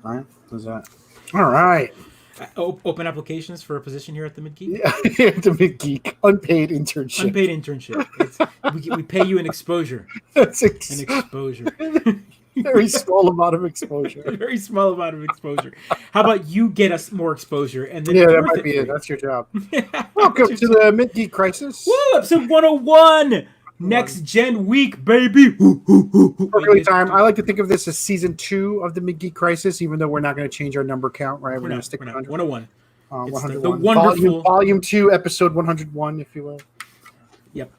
Right? Does that? All right. Open applications for a position here at the Mid-Geek? Yeah, the Mid-Geek unpaid internship. Unpaid internship. We pay you an exposure. That's An exposure. very small amount of exposure. A very small amount of exposure. How about you get us more exposure and then Yeah, that worth might it be for it. you? That's your job. That's Welcome your to job. the Mid-Geek Crisis. Woo! Episode 101! Next gen week, baby! Perfectly time. I like to think of this as season 2 of the Mid-Geek Crisis, even though we're not going to change our number count, right? We're going to not. stick We're with not. 100. 101. It's the 101. wonderful. Volume 2, episode 101, if you will. Yep.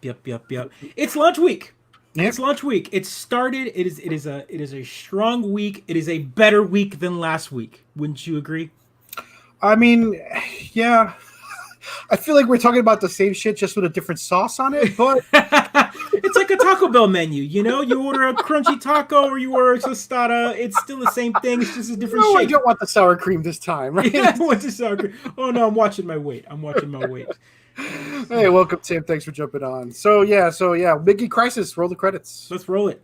It's launch week. Yep. It's launch week. It started. It is a strong week. It is a better week than last week. Wouldn't you agree? I mean, yeah. I feel like we're talking about the same shit just with a different sauce on it, but It's like a Taco Bell menu, you know? You order a crunchy taco or you order a tostada. It's still the same thing. It's just a different no, I shape. don't want the sour cream this time, right? Yeah, what's the sour cream? Oh no, I'm watching my weight. Hey, welcome, Tim. Thanks for jumping on. So yeah, Mid-Geek Crisis. Roll the credits. Let's roll it.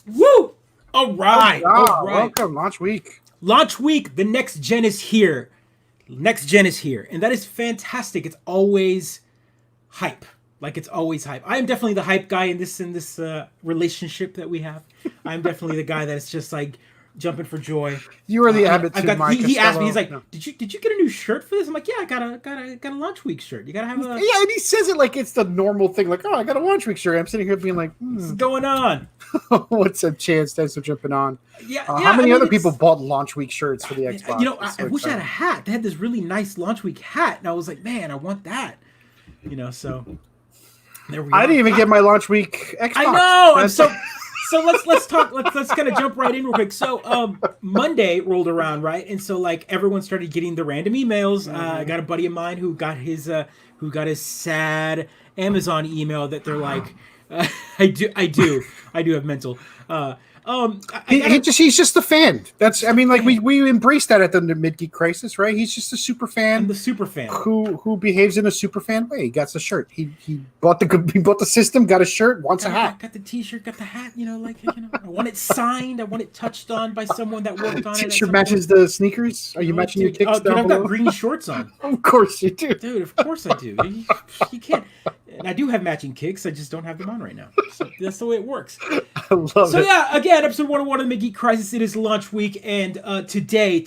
Woo! All right. Welcome, launch week. Launch week. The next gen is here. Next gen is here, and that is fantastic. It's always hype. Like it's always hype. I am definitely the hype guy in this relationship that we have. I'm definitely the guy that's just like jumping for joy. You are the Abbott to my he asked me. He's Costello. like, No. "Did you get a new shirt for this?" I'm like, "Yeah, I got a launch week shirt. You gotta have a Yeah, and he says it like it's the normal thing. Like, oh, I got a launch week shirt. I'm sitting here being like, what's going on." what's up, Chance? Thanks for jumping on. Yeah, How many other people bought launch week shirts for the Xbox? You know, It's I so wish I had a exciting. hat. They had this really nice launch week hat, and I was like, man, I want that. You know, so there we go. I didn't even get my launch week Xbox. I know. That's- So let's talk. Let's kind of jump right in real quick. So Monday rolled around, right, and so like everyone started getting the random emails. I got a buddy of mine who got his sad Amazon email that they're like, I do have mental. He's just a fan. That's, I mean, like we embrace that at the Mid-Geek Crisis, right? He's just a super I'm fan the super fan. who behaves in a super fan way. He got the shirt. He bought the system, got a shirt, wants a hat. Got the T-shirt, got the hat. You know, like I want it signed. I want it touched on by someone that worked on it. T-shirt matches the sneakers. Are you matching your kicks Dude, down I've below? got green shorts on. Of course you do. Dude, of course I do. You can't. And I do have matching kicks. I just don't have them on right now. So that's the way it works. I love So it. yeah, again, episode 101 of the Mid-Geek Crisis. It is launch week, and today,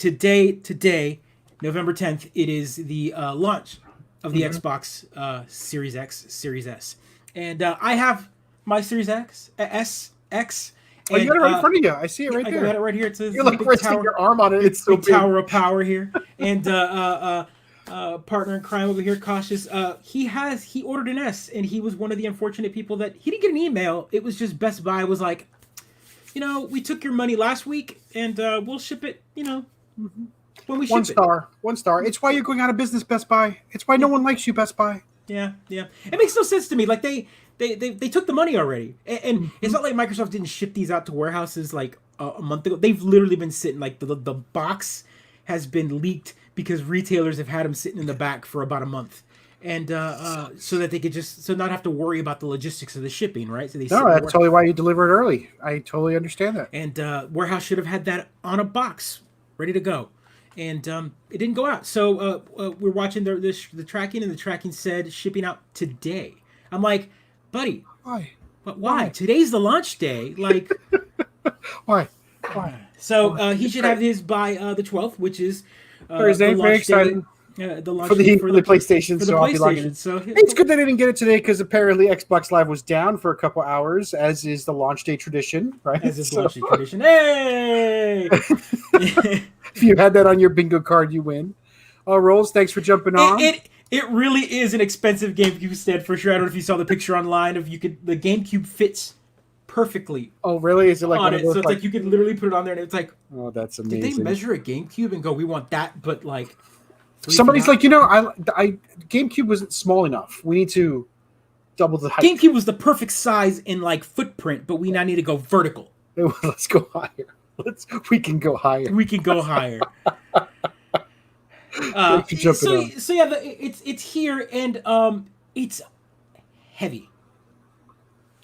November 10th, it is the launch of the Xbox Series X, Series S, and I have my Series X, X. Oh, you and, got it right in front of you. I see it right I there. got it right here. It's a You're like big resting tower. your arm on it. It's so Big big. tower of power here, and partner in crime over here, Cautious. He ordered an S, and he was one of the unfortunate people that he didn't get an email. It was just Best Buy was like, you know, we took your money last week, and we'll ship it. You know, when we ship One it. star. One star. It's why you're going out of business, Best Buy. It's why no one likes you, Best Buy. Yeah. It makes no sense to me. Like they took the money already, and it's not like Microsoft didn't ship these out to warehouses like a month ago. They've literally been sitting like the box has been leaked because retailers have had them sitting in the back for about a month, and so that they could just not have to worry about the logistics of the shipping, right? So they sit in No, the that's totally why you deliver it early. I totally understand that. and warehouse should have had that on a box ready to go, and it didn't go out. So we're watching the tracking, and the tracking said shipping out today. I'm like, buddy, Why? but why? Today's the launch day. Like, Why? so he should have his by the 12th, which is Thursday. the Very launch day, exciting. the launch For the, day for the PlayStation, for the so I'll be logging in. PlayStation. So It's good that I didn't get it today because apparently Xbox Live was down for a couple hours, as is the launch day tradition, right? as is So launch day tradition. Hey. if you had that on your bingo card, you win. Rolls, thanks for jumping on. It really is an expensive GameCube stand for sure. I don't know if you saw the picture online of the GameCube fits perfectly Oh, really? Is it like on one of it, those? so it's like you could literally put it on there, and it's like, Oh, that's did they amazing. measure a GameCube and go, we want that, but like 3 feet Somebody's high? like, I GameCube wasn't small enough. We need to double the height. GameCube was the perfect size in like footprint, but we now need to go vertical. Let's go higher. We can go higher. We can go higher. So yeah, it's here, and it's heavy.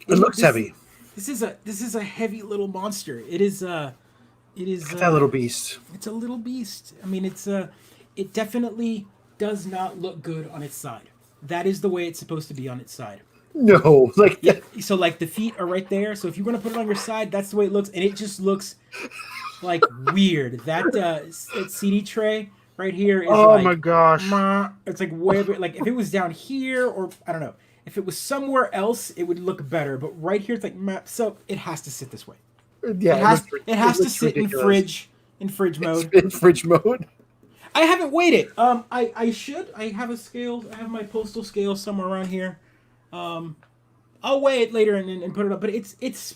It looks heavy. This is a heavy little monster. It is that little beast. It's a little beast. I mean, it definitely does not look good on its side. That is the way it's supposed to be on its side. No, like yeah. So like the feet are right there. So if you want to put it on your side, that's the way it looks, and it just looks like weird. That CD tray right here is my gosh. It's like way like if it was down here, or I don't know, if it was somewhere else, it would look better. But right here, it's like so it has to sit this way. Yeah, it has to sit ridiculous. in fridge mode. In fridge mode. I haven't weighed it. I should. I have a scale. I have my postal scale somewhere around here. I'll weigh it later and put it up. But it's.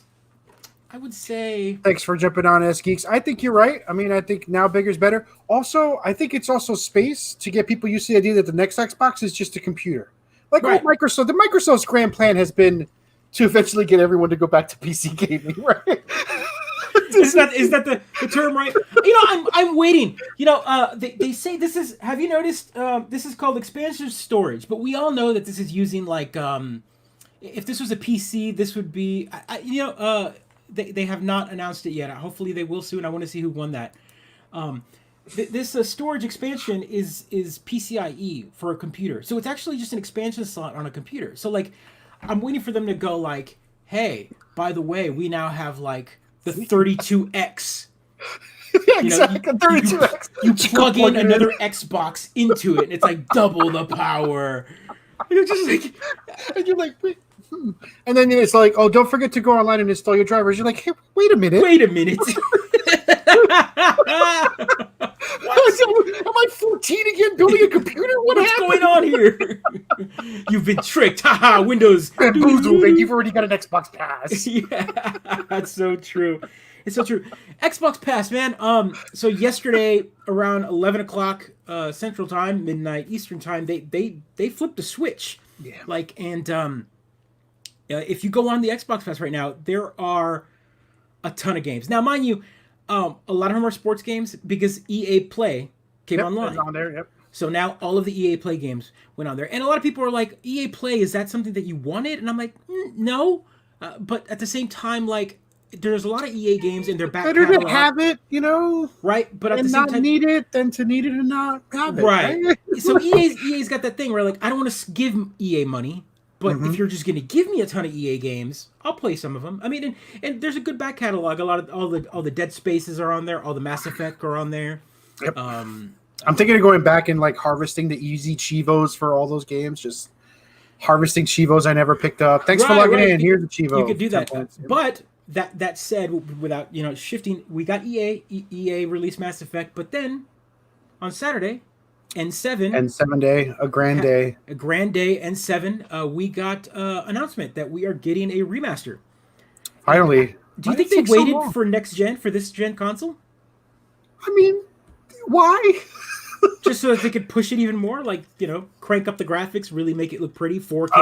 I would say. Thanks for jumping on, S Geeks. I think you're right. I mean, I think now bigger is better. Also, I think it's also space to get people used to the idea that the next Xbox is just a computer. Like right. Microsoft, Microsoft's grand plan has been to eventually get everyone to go back to PC gaming, right? is that the term, right? I'm waiting. They say this is. Have you noticed? This is called expansive storage, but we all know that this is using like. If this was a PC, this would be. They have not announced it yet. Hopefully, they will soon. I want to see who won that. This storage expansion is PCIe for a computer, so it's actually just an expansion slot on a computer. So like, I'm waiting for them to go like, hey, by the way, we now have like the 32X. Yeah, exactly. 32X. You plug in another Xbox into it, and it's like double the power. You're just like, and you're like, wait. And then it's like, oh, don't forget to go online and install your drivers. You're like, hey, wait a minute. Am I 14 again building a computer? What's going on here? You've been tricked. Haha, Windows. Bamboozled, and you've already got an Xbox Pass. Yeah, that's so true. It's so true. Xbox Pass, man. So yesterday around 11 o'clock Central Time, midnight Eastern Time, they flipped a switch. Yeah. Like, and if you go on the Xbox Pass right now, there are a ton of games. Now, mind you, a lot of them are sports games because EA Play came online. On there, yep. So now all of the EA Play games went on there. And a lot of people are like, EA Play, is that something that you wanted? And I'm like, no. But at the same time, like, there's a lot of EA games in their back catalog. Better to have it, right? But at the same time, need it than to need it and not have it, right? So EA's got that thing where like I don't want to give EA money, but if you're just going to give me a ton of EA games, I'll play some of them. I mean, and there's a good back catalog. A lot of all the Dead Spaces are on there. All the Mass Effect are on there. Yep. I'm thinking of going back and like harvesting the easy Chivos for all those games. Just harvesting Chivos I never picked up. Thanks for logging in. Here's the Chivo. You could do that, but. That said, without shifting, we got EA released Mass Effect, but then on Saturday, N7 day, a grand day, N7, we got announcement that we are getting a remaster. Finally, do you think they waited for next gen for this gen console? I mean, why? Just so that they could push it even more, like crank up the graphics, really make it look pretty, 4K, 60.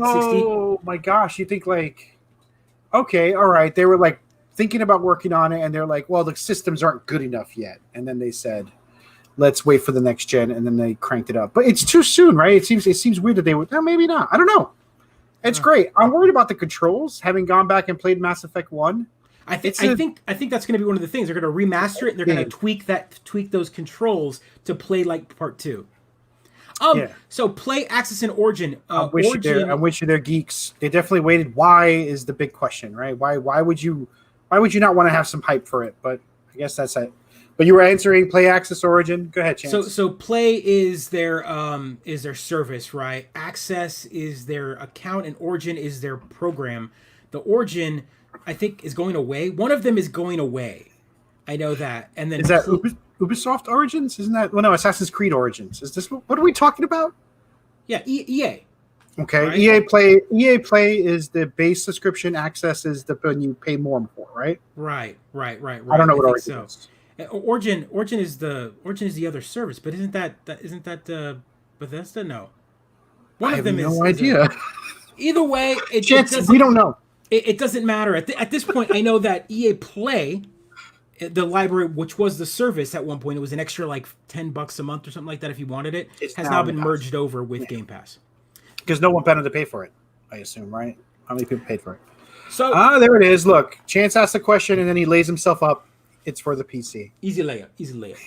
Oh my gosh, you think like. Okay, all right. They were like thinking about working on it, and they're like, "Well, the systems aren't good enough yet." And then they said, "Let's wait for the next gen," and then they cranked it up. But it's too soon, right? It seems weird that they would. No, maybe not. I don't know. It's great. I'm worried about the controls. Having gone back and played Mass Effect 1, I think that's going to be one of the things. They're going to remaster it. And they're going to tweak those controls to play like Part 2. So Play, Access, and Origin. I wish you they're geeks. They definitely waited. Why is the big question, right? Why would you not want to have some hype for it? But I guess that's it. But you were answering Play, Access, Origin. Go ahead, Chance. So Play is their service, right? Access is their account, and Origin is their program. The Origin, I think, is going away. One of them is going away. I know that. And then is that Ubisoft Origins? Isn't that? Well, no, Assassin's Creed Origins. Is this what are we talking about? Yeah, EA. Okay, Right? EA Play is the base subscription. Access is the when you pay more for, right? Right. I don't know I what think Origin so. is. Origin is the other service, but isn't that Bethesda? No, one I of have them no is a. idea. Either way, it Chance, we doesn't don't know. it doesn't matter at this point. I know that EA Play, the library, which was the service at one point, it was an extra like $10 a month or something like that if you wanted it, It's has now now in the been past. merged over with Yeah, Game Pass. because no one better to pay for it. I assume, right? How many people paid for it? So Ah, there it is. Look, Chance asked the question and then he lays himself up. It's for the PC. easy layup, easy layup.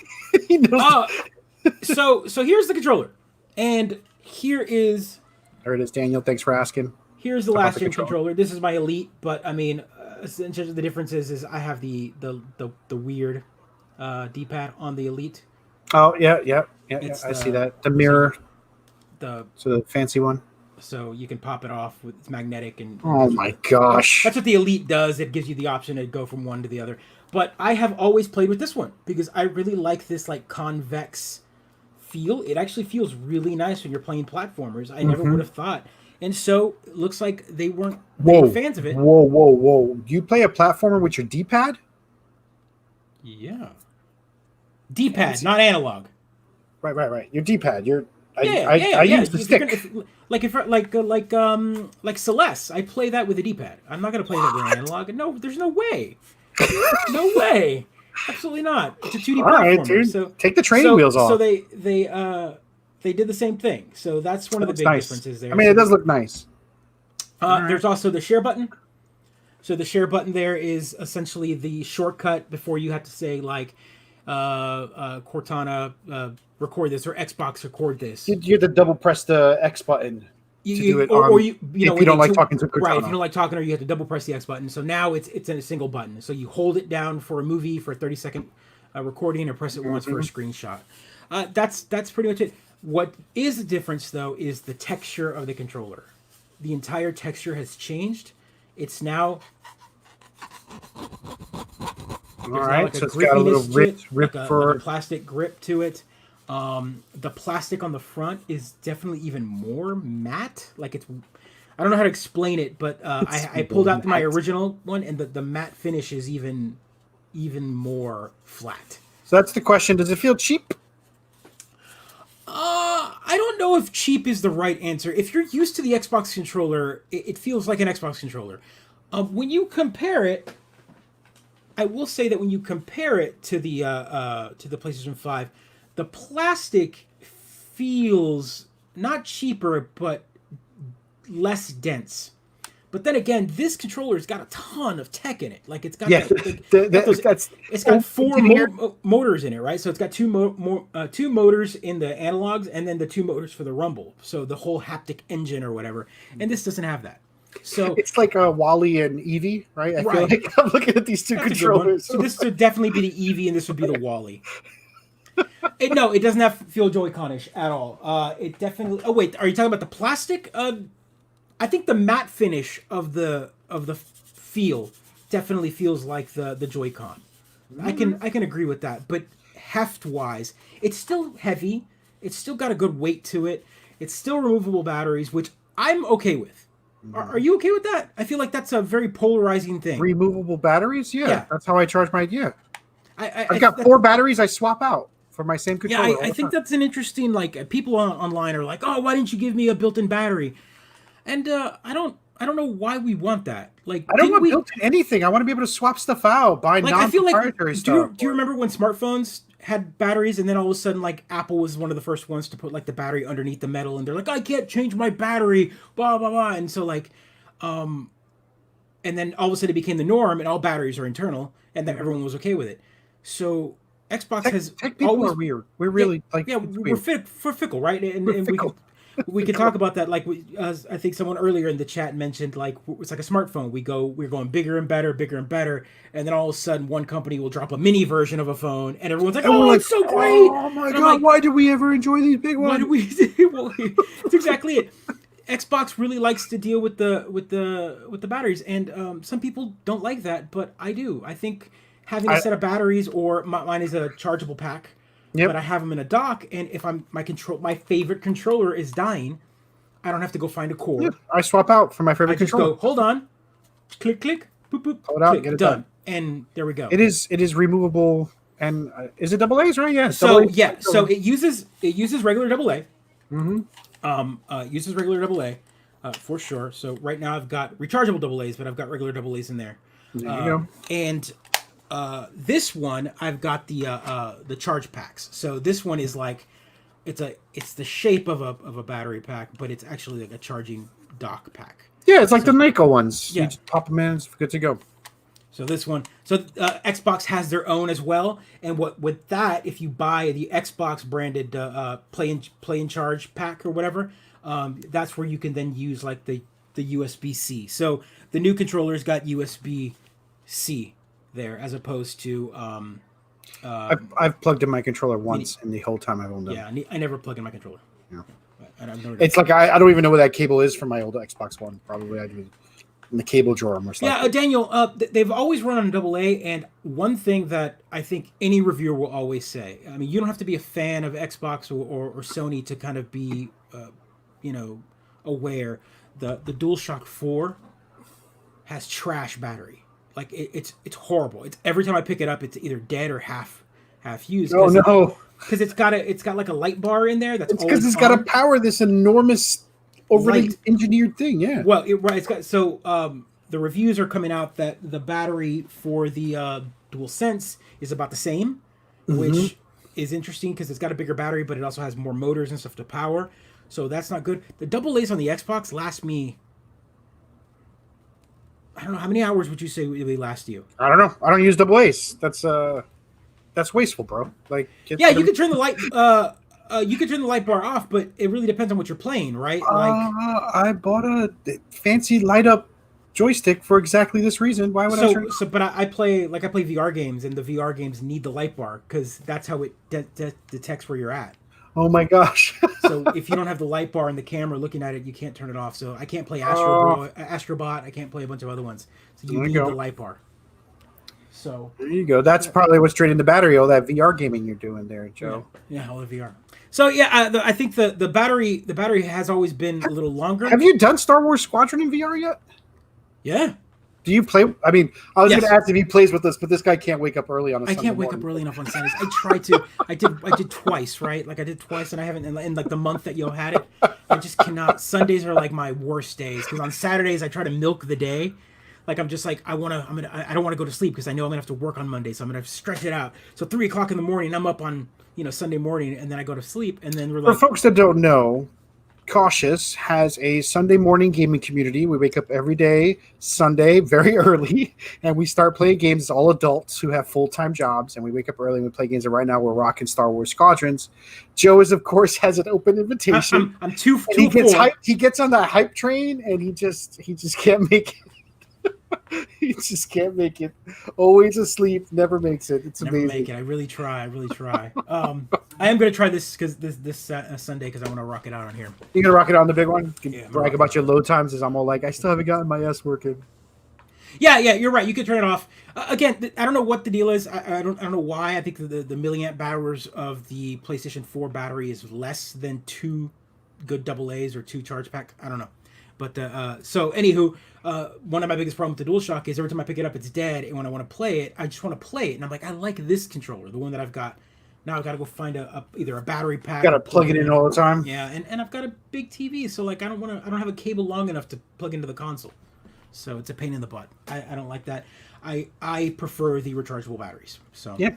He knows. So here's the controller, and There it is, Daniel. Thanks for asking here's the about last the gen controller. controller. This is my Elite, but I mean, essentially the difference is I have the weird D-pad on the Elite. Oh yeah. It's I see the that. The mirror, the so the fancy one. so you can pop it off with it's magnetic and Oh gives you my the, gosh. that's what the Elite does. It gives you the option to go from one to the other. But I have always played with this one because I really like this like convex feel. It actually feels really nice when you're playing platformers. I never would have thought. And so it looks like they were fans of it. Whoa! You play a platformer with your D-pad? Yeah. D-pad, Fancy. not analog. Right. Your D-pad. Yeah. I use the If you're stick. like Celeste, I play that with a D-pad. I'm not gonna play that with an analog. No, there's no way. No way. Absolutely not. It's a 2D All right, platformer. dude. So Take the training wheels off. So they did the same thing. So that's one of the big nice. differences there. I mean, it does look nice. There's also the share button. So the share button there is essentially the shortcut before you have to say like Cortana record this or Xbox record this. You have to double press the X button to do it. Or you if know, you don't like talking to Cortana. Right, if you don't like talking, or you have to double press the X button. So now it's in a single button. So you hold it down for a movie for a 30-second recording, or press it once for a screenshot. That's pretty much it. What is the difference though is the texture of the controller. The entire texture has changed. It's now All right, like so it's got a little rip for like a plastic grip to it. The plastic on the front is definitely even more matte. Like it's, I don't know how to explain it, but I pulled out my original one, and the matte finish is even more flat. So that's the question. Does it feel cheap? I don't know if cheap is the right answer. If you're used to the Xbox controller, it feels like an Xbox controller. When you compare it, I will say that when you compare it to the PlayStation 5, the plastic feels not cheaper but less dense. But then again, this controller's got a ton of tech in it. Like it's got it's got four motors in it, right? So it's got two motors in the analogs and then the two motors for the rumble. So the whole haptic engine or whatever. And this doesn't have that. So it's like a Wally and Eevee, right? I feel like I'm looking at these two controllers. So this would definitely be the Eevee and this would be the Wally. It doesn't feel Joy-Con-ish at all. It definitely. Oh wait, are you talking about the plastic? I think the matte finish of the feel definitely feels like the Joy-Con. I can agree with that. But heft wise, it's still heavy. It's still got a good weight to it. It's still removable batteries, which I'm okay with. Are you okay with that? I feel like that's a very polarizing thing. Removable batteries? Yeah. That's how I charge my. Yeah. I've got 4 batteries I swap out for my same controller. Yeah, I think that's an interesting, like, people online are like, oh, why didn't you give me a built-in battery? And I don't know why we want that. Like, I don't want built-in anything. I want to be able to swap stuff out, buy non-proprietary stuff. Do you remember when smartphones had batteries, and then all of a sudden, like, Apple was one of the first ones to put like the battery underneath the metal, and they're like, I can't change my battery, blah blah blah, and so like, and then all of a sudden it became the norm, and all batteries are internal, and then everyone was okay with it. So Xbox has tech people always, are weird. We're really we're fickle, right? And we can talk about that. Like I think someone earlier in the chat mentioned, like it's like a smartphone. We're going bigger and better, and then all of a sudden one company will drop a mini version of a phone, and everyone's like, "Oh, it's so great!" Oh my god, like, why do we ever enjoy these big ones? Why do we? Well, it's exactly it. Xbox really likes to deal with the batteries, and some people don't like that, but I do. I think having a set of batteries, or mine is a chargeable pack. Yep. But I have them in a dock, and if my favorite controller is dying, I don't have to go find a cord. Yeah, I swap out for my favorite I just controller. go, hold on, click, click, boop, boop, Pull it out, click, get it done. done. And there we go. It is removable, and is it double A's, right? Yeah. So double A's. so it uses regular double A. Mm-hmm. Uses regular double A, for sure. So right now I've got rechargeable double A's, but I've got regular double A's in there. There you go. And this one I've got the charge packs. So this one is like it's the shape of a battery pack, but it's actually like a charging dock pack. Yeah, it's like the Nyko ones. Yeah. You just pop them in, it's good to go. So this one, Xbox has their own as well, and with that, if you buy the Xbox branded play and charge pack or whatever, that's where you can then use like the USB-C. So the new controller's got USB-C there, as opposed to I've plugged in my controller once, and the whole time I've owned them. yeah, I never plug in my controller. Yeah. It's It's like I don't even know where that cable is for my old Xbox One. Probably I do in the cable drawer, most likely. yeah, Daniel. They've always run on double A, and one thing that I think any reviewer will always say. I mean, you don't have to be a fan of Xbox or Sony to kind of be, aware. The DualShock 4 has trash battery. Like it's horrible. It's every time I pick it up, it's either dead or half used. Oh no! Because it's got like a light bar in there. That's It's because it's got to power this enormous, overly Light. engineered thing. Yeah. Well, it's got the reviews are coming out that the battery for the DualSense is about the same, which is interesting because it's got a bigger battery, but it also has more motors and stuff to power. So that's not good. The double A's on the Xbox last me. I don't know how many hours would you say they last you? I don't know. I don't use double A's. That's wasteful, bro. Like Yeah, you could turn the light. You could turn the light bar off, but it really depends on what you're playing, right? Like, I bought a fancy light up joystick for exactly this reason. Why would I turn? but I play VR games, and the VR games need the light bar because that's how it detects where you're at. Oh my gosh! So if you don't have the light bar and the camera looking at it, you can't turn it off. So I can't play Astrobot. I can't play a bunch of other ones. So you need the light bar. So there you go. That's probably what's draining the battery. All that VR gaming you're doing there, Joe. Yeah, all the VR. So yeah, I think the battery has always been a little longer. Have you done Star Wars Squadron in VR yet? Yeah. Do you play? I mean, I was Yes. going to ask if he plays with us, but this guy can't wake up early on a I Sunday can't wake up early enough on Sundays. I tried to. I did twice, right? Like I did twice, and I haven't in like the month that you had it. I just cannot. Sundays are like my worst days because on Saturdays I try to milk the day. Like I'm just like I don't want to go to sleep because I know I'm gonna have to work on Monday, so I'm gonna stretch it out. So 3:00 in the morning, I'm up on Sunday morning, and then I go to sleep, and then we're For like, folks that don't know, Cautious has a Sunday morning gaming community. We wake up every day, Sunday, very early, and we start playing games. It's all adults who have full-time jobs, and we wake up early and we play games. And right now we're rocking Star Wars Squadrons. Joe is, of course, has an open invitation. I'm two. He gets hyped. He gets on that hype train, and he just can't make it. He just can't make it. Always asleep, never makes it. It's amazing. Never make it. I really try. I am gonna try this because this Sunday because I want to rock it out on here. You gonna rock it on the big one? You can Yeah, I'm brag about your load times as I'm all like, I still haven't gotten my S working. Yeah, you're right. You could turn it off. Again, I don't know what the deal is. I don't know why. I think the milliamp hours of the PlayStation 4 battery is less than 2 good double A's or 2 charge pack. I don't know. But so anywho, one of my biggest problems with the DualShock is every time I pick it up, it's dead. And when I want to play it, I just want to play it. And I'm like, I like this controller, the one that I've got. Now I've got to go find either a battery pack. Got to plug it in all the time. Yeah, and I've got a big TV, so like I don't have a cable long enough to plug into the console. So it's a pain in the butt. I don't like that. I prefer the rechargeable batteries. So yeah.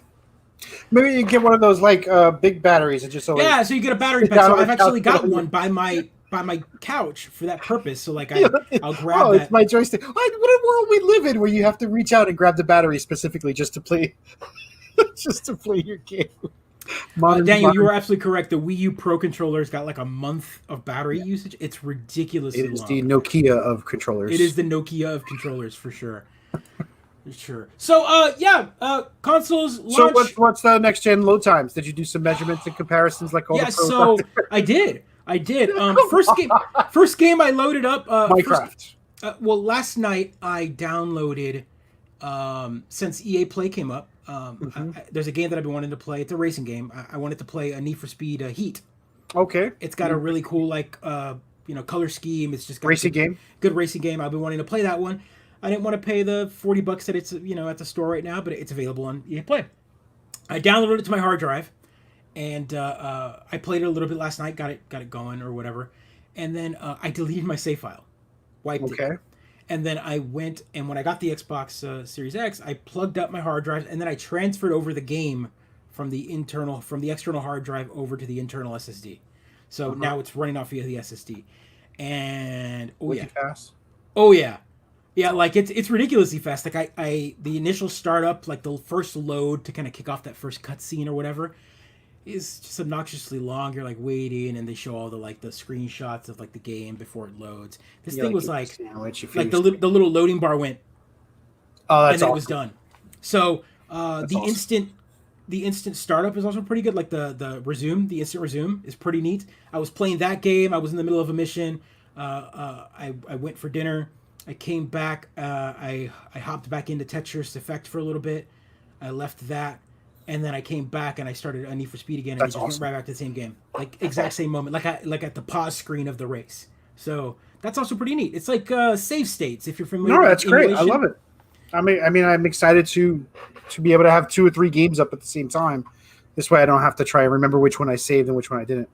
Maybe you get one of those like big batteries and just so yeah. So you get a battery pack. So I've actually got one by my couch for that purpose. So like I'll grab that. It's my joystick. What a world we live in where you have to reach out and grab the battery specifically just to play your game. Daniel, you were absolutely correct. The Wii U Pro controller's got like a month of battery usage. It's ridiculously long. It is the Nokia of controllers. It is the Nokia of controllers for sure. Sure. So, consoles launch. So, what's the next gen load times? Did you do some measurements and comparisons like all the pros? So I did. First game I loaded up. Minecraft. Last night I downloaded. Since EA Play came up, there's a game that I've been wanting to play. It's a racing game. I wanted to play a Need for Speed Heat. Okay. It's got a really cool color scheme. It's just got Racing game. good racing game. I've been wanting to play that one. I didn't want to pay the $40 that it's at the store right now, but it's available on EA Play. I downloaded it to my hard drive, and I played it a little bit last night. Got it going or whatever, and then I deleted my save file, wiped it, and then I went and when I got the Xbox Series X, I plugged up my hard drive, and then I transferred over the game from the external hard drive over to the internal SSD. So now it's running off via the SSD, and oh yeah, like it's ridiculously fast. Like I the initial startup, like the first load to kind of kick off that first cutscene or whatever, is just obnoxiously long. You're like waiting, and they show all the screenshots of the game before it loads. This thing was like the little loading bar went, and then it was done. So the instant startup is also pretty good. Like the instant resume is pretty neat. I was playing that game. I was in the middle of a mission. I went for dinner. I came back. I hopped back into Tetris Effect for a little bit. I left that, and then I came back and I started Need for Speed again. And just went right back to the same game, exact same moment, like at the pause screen of the race. So that's also pretty neat. It's like save states if you're familiar. No, that's great. I love it. I mean, I'm excited to be able to have 2 or 3 games up at the same time. This way, I don't have to try and remember which one I saved and which one I didn't.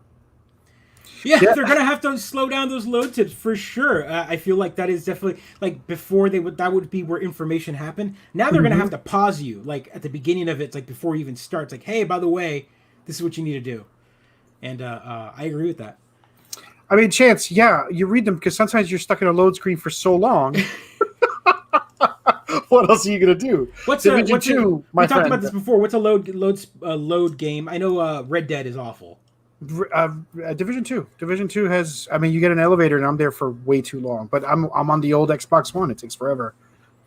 Yeah, they're gonna have to slow down those load tips for sure. I feel like that is definitely before that would be where information happened. Now they're gonna have to pause you at the beginning of it, before you even start. It's like, hey, by the way, this is what you need to do. And I agree with that. I mean, Chance, you read them because sometimes you're stuck in a load screen for so long. What else are you gonna do? What's Division 2? We talked about this before. What's a load game? I know Red Dead is awful. Division 2. Division 2 has. I mean, you get an elevator, and I'm there for way too long. But I'm on the old Xbox One. It takes forever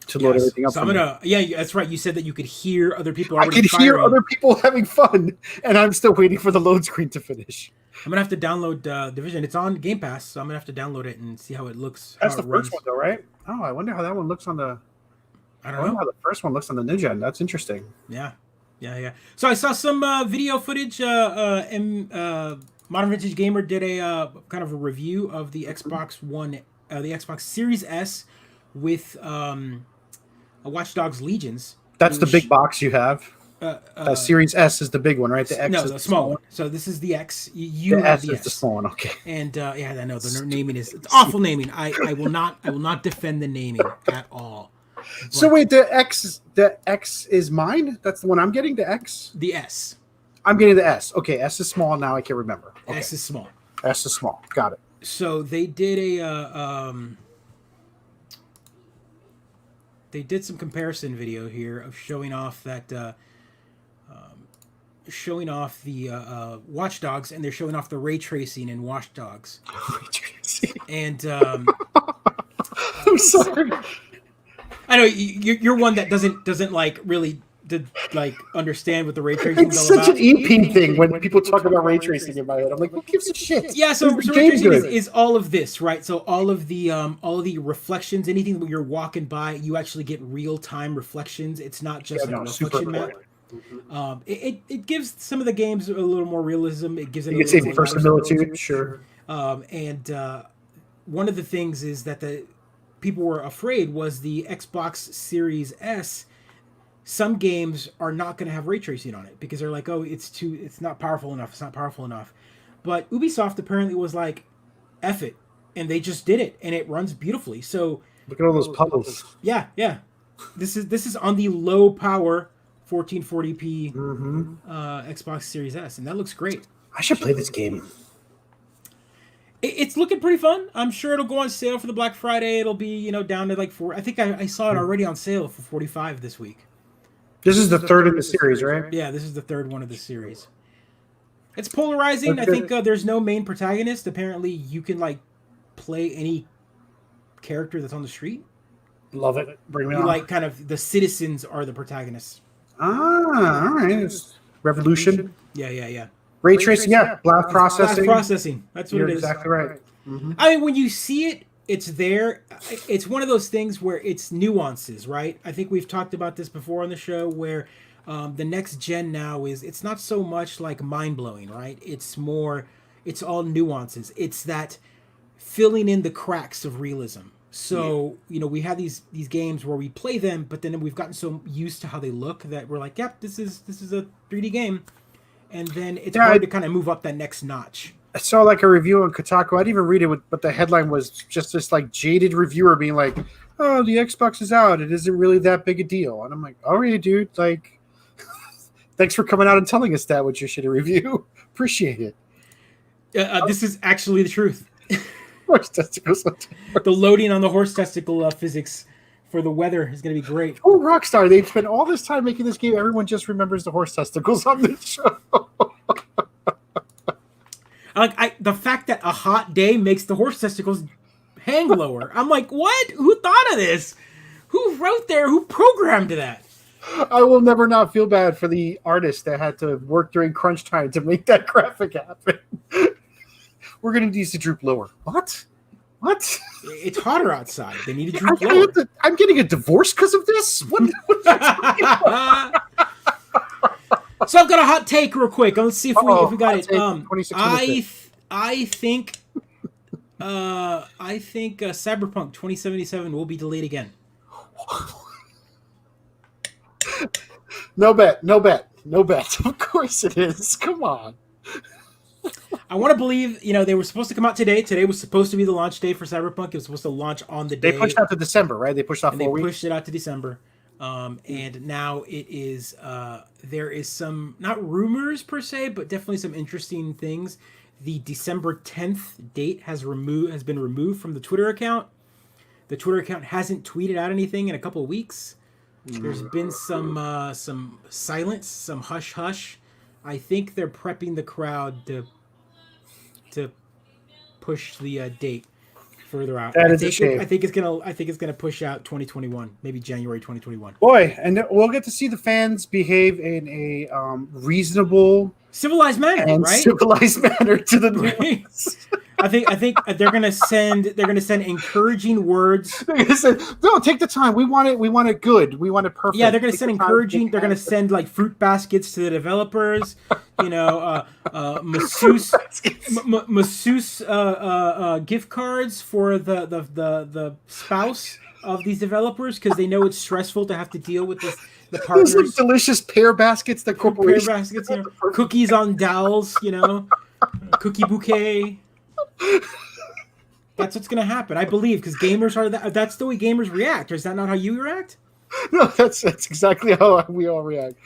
to load everything up. So that's right. You said that you could hear other people. I could hear other people having fun, and I'm still waiting for the load screen to finish. I'm gonna have to download Division. It's on Game Pass, so I'm gonna have to download it and see how it looks. That's the first one, though, right? Oh, I wonder how that one looks on the. I don't know how the first one looks on the new gen. That's interesting. Yeah. So I saw some video footage. Modern Vintage Gamer did a kind of a review of the Xbox One, the Xbox Series S with Watch Dogs Legions. That's the big box you have. Series S is the big one, right? The X is the small one. So this is the X. You have the S is the small one. Okay. And I know the naming is awful naming. I will not defend the naming at all. So wait, the X is mine? That's the one I'm getting, the X? The S. I'm getting the S. Okay, S is small now. I can remember. Okay. S is small. S is small. Got it. So they did they did some comparison video here of showing off that showing off the Watch Dogs, and they're showing off the ray tracing in Watch Dogs. Ray tracing. And I'm sorry. I know you're one that doesn't really understand what the ray tracing is all about. It's such an EP thing when people talk about ray tracing in my head. I'm like, who gives a shit? Yeah, so ray tracing is all of this, right? So all of the reflections, anything that you're walking by, you actually get real time reflections. It's not just a reflection map. It gives some of the games a little more realism. It gives it a little more verisimilitude, sure. And one of the things is that the people were afraid was the Xbox Series S. Some games are not going to have ray tracing on it because they're like, oh, it's not powerful enough. It's not powerful enough. But Ubisoft apparently was like, F it. And they just did it. And it runs beautifully. So look at all those puddles. Yeah. This is on the low power 1440p Xbox Series S. And that looks great. I should play this game. It's looking pretty fun. I'm sure it'll go on sale for the Black Friday. It'll be, down to $4. I think I saw it already on sale for $45 this week. This is the third in the series, right? Yeah, this is the third one of the series. It's polarizing. I think there's no main protagonist. Apparently, you can play any character that's on the street. Love it. Bring me on. Kind of the citizens are the protagonists. Ah, all right. It's Revolution. Yeah. Ray tracing, blast processing. Blast processing. That's what You're it is. Exactly right. Mm-hmm. I mean, when you see it, it's there. It's one of those things where it's nuances, right? I think we've talked about this before on the show where the next gen now it's not so much like mind-blowing, right? It's all nuances. It's that filling in the cracks of realism. So, we have these games where we play them, but then we've gotten so used to how they look that we're like, yep, this is a 3D game. And then it's hard to kind of move up that next notch. I saw like a review on Kotaku. I didn't even read it, but the headline was just this like jaded reviewer being like, "Oh, the Xbox is out. It isn't really that big a deal." And I'm like, "All right, dude. Like, thanks for coming out and telling us that with your shitty review. Appreciate it." This is actually the truth. Horse testicles. The loading on the horse testicle physics for the weather is going to be great. Oh, Rockstar! They've spent all this time making this game. Everyone just remembers the horse testicles on this show. The fact that a hot day makes the horse testicles hang lower. I'm like, what? Who thought of this? Who wrote there? Who programmed that? I will never not feel bad for the artist that had to work during crunch time to make that graphic happen. We're going to need these to droop lower. What? It's hotter outside. They need to droop lower. I'm getting a divorce because of this? What So I've got a hot take real quick. Let's see if we got it. I think Cyberpunk 2077 will be delayed again. No bet. Of course it is. Come on. I want to believe, they were supposed to come out today. Today was supposed to be the launch day for Cyberpunk. It was supposed to launch on the day. They pushed out to December, right? They pushed out 4 weeks. They pushed it out to December. And now it is, there is some, not rumors per se, but definitely some interesting things. The December 10th date has been removed from the Twitter account. The Twitter account hasn't tweeted out anything in a couple of weeks. There's been some silence, some hush. I think they're prepping the crowd to push the date further out. That is a shame. I think it's gonna push out 2021, maybe January 2021. Boy, and we'll get to see the fans behave in a reasonable, civilized manner, right? Civilized manner to the news. I think they're gonna send encouraging words. They're gonna say, "No, take the time. We want it good. We want it perfect." Yeah, they're gonna send encouraging. They're gonna send like fruit baskets to the developers. Masseuse gift cards for the spouse of these developers because they know it's stressful to have to deal with the partners. Those like delicious pear baskets that corporations. Pear baskets, cookies on dowels, cookie bouquet. That's what's gonna happen, I believe, because gamers are that's the way gamers react. Or is that not how you react? No, that's exactly how we all react.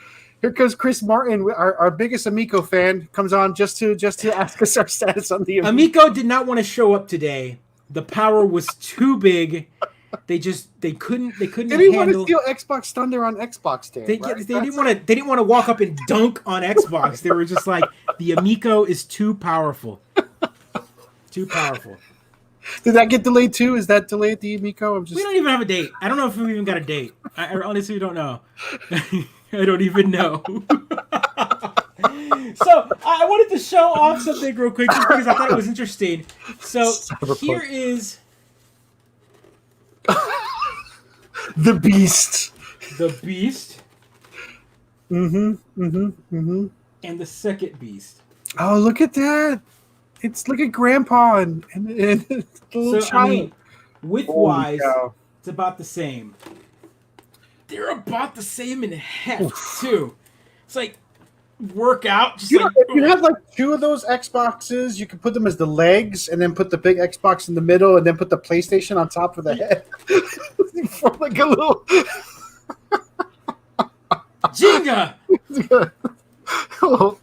Here comes Chris Martin, our biggest Amico fan, comes on just to ask us our status on the Amico did not want to show up today. The power was too big. They couldn't They didn't want to steal Xbox Thunder on Xbox Day. They didn't want to walk up and dunk on Xbox. They were just like, the Amico is too powerful. Too powerful. Did that get delayed too? Is that delayed, the Amico? We don't even have a date. I don't know if we even got a date. I honestly don't know. I don't even know. So I wanted to show off something real quick just because I thought it was interesting. So here is the Beast. The Beast. And the second Beast. Oh, look at that. Look at Grandpa and the little child. Width-wise, it's about the same. They're about the same in heft, too. It's like, workout. Just if you have like two of those Xboxes, you can put them as the legs and then put the big Xbox in the middle and then put the PlayStation on top of the head. For like a little... Jenga!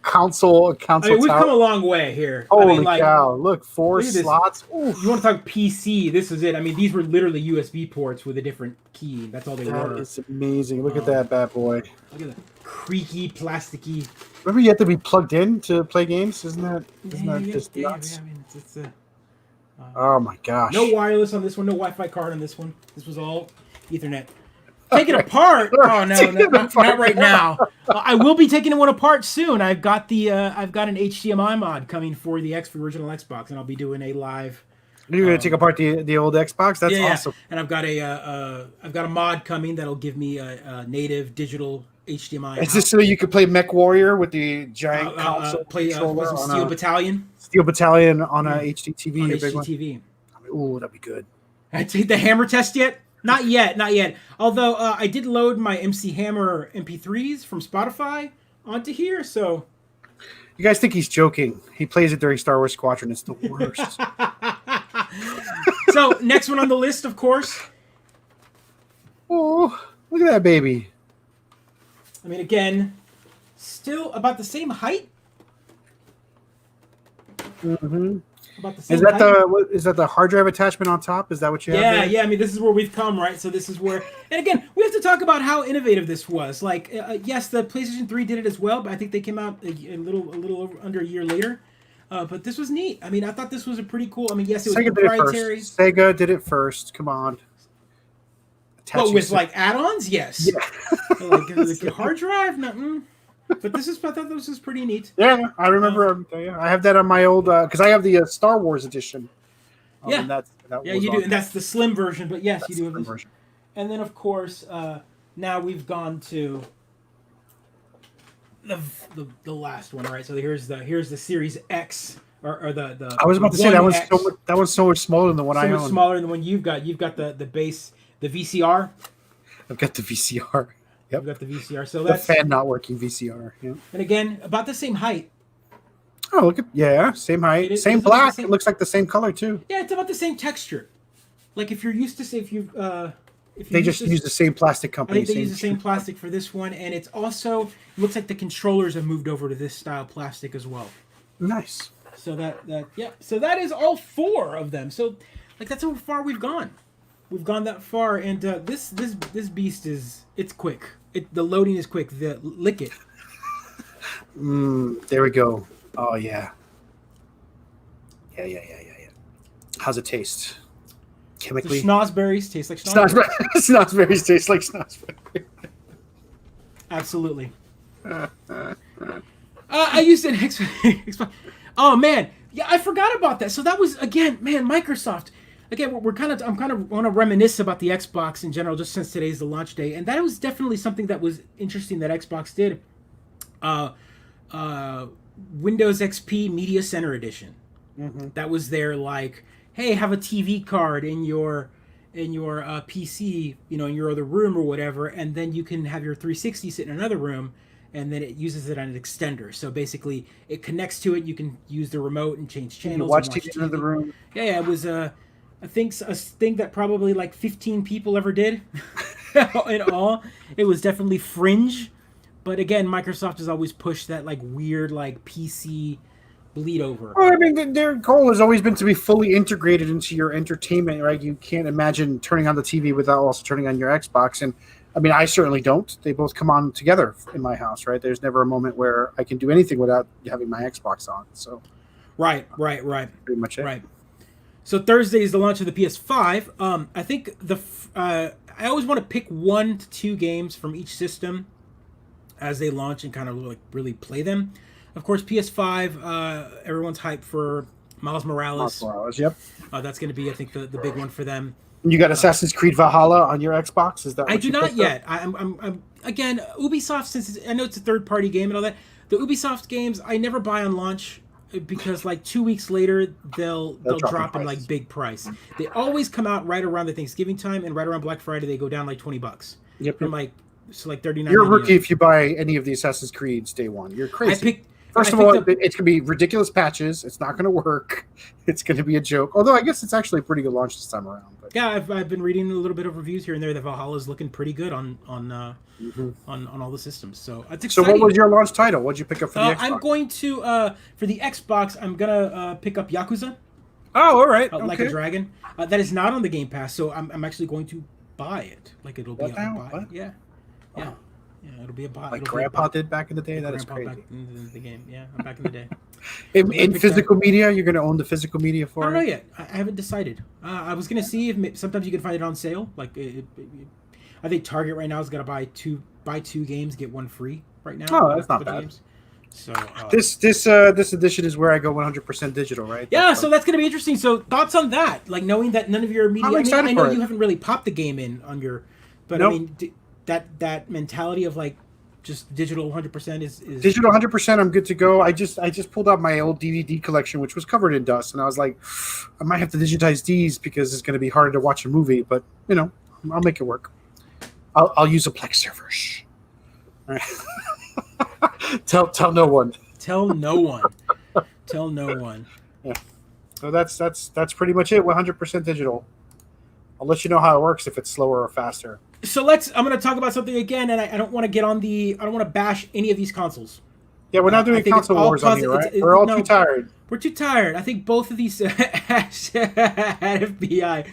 console we've come a long way here. Holy cow. Look, 4 slots. Oof. You want to talk PC, this is it. I mean, these were literally USB ports with a different key. That's all they were. It's amazing. Look at that bad boy. Look at the creaky, plasticky. Remember you have to be plugged in to play games? Isn't that just nuts? Yeah, oh my gosh. No wireless on this one. No Wi-Fi card on this one. This was all Ethernet. Take it apart? Oh no, not right now. I will be taking one apart soon. I've got an HDMI mod coming for the original Xbox, and I'll be doing a live. You're gonna take apart the old Xbox? That's awesome. And I've got a mod coming that'll give me a native digital HDMI. Is this so you could play Mech Warrior with the giant console play controller Steel Battalion? Steel Battalion on a HD TV. On HD TV. Ooh, that'd be good. I take the Hammer test yet? Not yet, not yet. Although I did load my MC Hammer MP3s from Spotify onto here, so You guys think he's joking? He plays it during Star Wars Squadron. It's the worst. So next one on the list, of course. Oh, look at that baby. I mean, again, still about the same height. Mm-hmm. About the same Is that height. is that the hard drive attachment on top? Is that what you have? Yeah, there? yeah. I mean, this is where we've come, right? So this is where, and again, we have to talk about how innovative this was. Like, yes, the PlayStation 3 did it as well, but I think they came out a little over, under a year later. But this was neat. I mean, I thought this was a pretty cool. I mean, yes, it was Sega proprietary. did it first. Sega did it first. Come on. But with like add-ons, yes. Yeah. Like hard drive, nothing. But I thought this was pretty neat. Yeah, I remember. Yeah, I have that on my old because I have the Star Wars edition. Yeah, and that yeah, was you do, on and that's the slim version. But yes, you do have the this. version. And then, of course, now we've gone to the last one, right? So here's the Series X or the. I was about to say that one's so much smaller than the one I own. So much smaller than the one you've got. You've got the base, the VCR. I've got the VCR. Yep. You've got the VCR. So The that's fan not working VCR. Yeah. and again about the same height. Oh, look at same height, same black. It looks like the same color too. Yeah, it's about the same texture. Like if you're used to say if you They just use the same plastic I company. think they use the same plastic for this one, and it's also it looks like the controllers have moved over to this style plastic as well. Nice. So so that is all 4 of them. So like that's how far we've gone. We've gone that far, and this beast it's quick. The loading is quick. Lick it. There we go. Oh yeah. Yeah. How's it taste? Chemically? The schnozberries taste like schnozberries. Schnozberries taste like schnozberries. Absolutely. I used an Xbox. Oh man, yeah, I forgot about that. So that was again, man, Microsoft. Again, I'm kind of want to reminisce about the Xbox in general, just since today's the launch day, and that was definitely something that was interesting that Xbox did. Windows XP Media Center Edition. Mm-hmm. That was their like, hey, have a TV card in your PC, in your other room or whatever, and then you can have your 360 sit in another room, and then it uses it on an extender. So basically, it connects to it. You can use the remote and change channels. You watch TV in another room. Yeah, it was I think a thing that probably like 15 people ever did in all. It was definitely fringe. But again, Microsoft has always pushed that like weird like PC bleed over. Well, I mean, their goal has always been to be fully integrated into your entertainment, right? You can't imagine turning on the TV without also turning on your Xbox. And I mean, I certainly don't. They both come on together in my house, right? There's never a moment where I can do anything without having my Xbox on. So, right. pretty much it. Right. So Thursday is the launch of the PS5. I think I always want to pick 1 to 2 games from each system as they launch and kind of like really play them. Of course, PS5. Everyone's hyped for Miles Morales. Yep. That's going to be, I think, the big one for them. You got Assassin's Creed Valhalla on your Xbox? Is that? I do not yet. I'm again Ubisoft. Since I know it's a third-party game and all that. The Ubisoft games I never buy on launch because like 2 weeks later they'll drop in like big price. They always come out right around the Thanksgiving time, and right around Black Friday they go down like $20. Yep. From like $39. You're a rookie if you buy any of the Assassin's Creeds day one. You're crazy. First of all, it's going to be ridiculous patches. It's not going to work. It's going to be a joke. Although I guess it's actually a pretty good launch this time around. But. Yeah, I've been reading a little bit of reviews here and there that Valhalla is looking pretty good on all the systems. So it's exciting. So what was your launch title? What'd you pick up for the Xbox? I'm going to for the Xbox. I'm gonna pick up Yakuza. Oh, all right. Like a Dragon. That is not on the Game Pass, so I'm actually going to buy it. Like it'll be a buy. What? Yeah. Yeah, it'll be a buy. Like Grandpa did back in the day. That is crazy. Back in the game. Yeah, back in the day. in physical media, you're going to own the physical media for it? I don't know yet. I haven't decided. I was going to see if sometimes you can find it on sale. Like, I think Target right now has got to buy two games, get one free right now. Oh, that's not bad. Games. So this edition is where I go 100% digital, right? Yeah, so that's going to be interesting. So thoughts on that? Like knowing that none of your media. I know you haven't really popped the game in on your, but nope. I mean. That mentality of like just digital 100% is digital 100%. I'm good to go. I just pulled out my old DVD collection, which was covered in dust, and I was like, I might have to digitize these because it's going to be harder to watch a movie. But I'll make it work. I'll use a Plex servers. All right. Tell no one. Tell no one. Tell no one. Yeah. So that's pretty much it. 100% digital. I'll let you know how it works if it's slower or faster. So I'm going to talk about something again, and I don't want to I don't want to bash any of these consoles. Yeah, we're not doing console wars on here, right? We're all too tired. We're too tired. I think both of these FBI.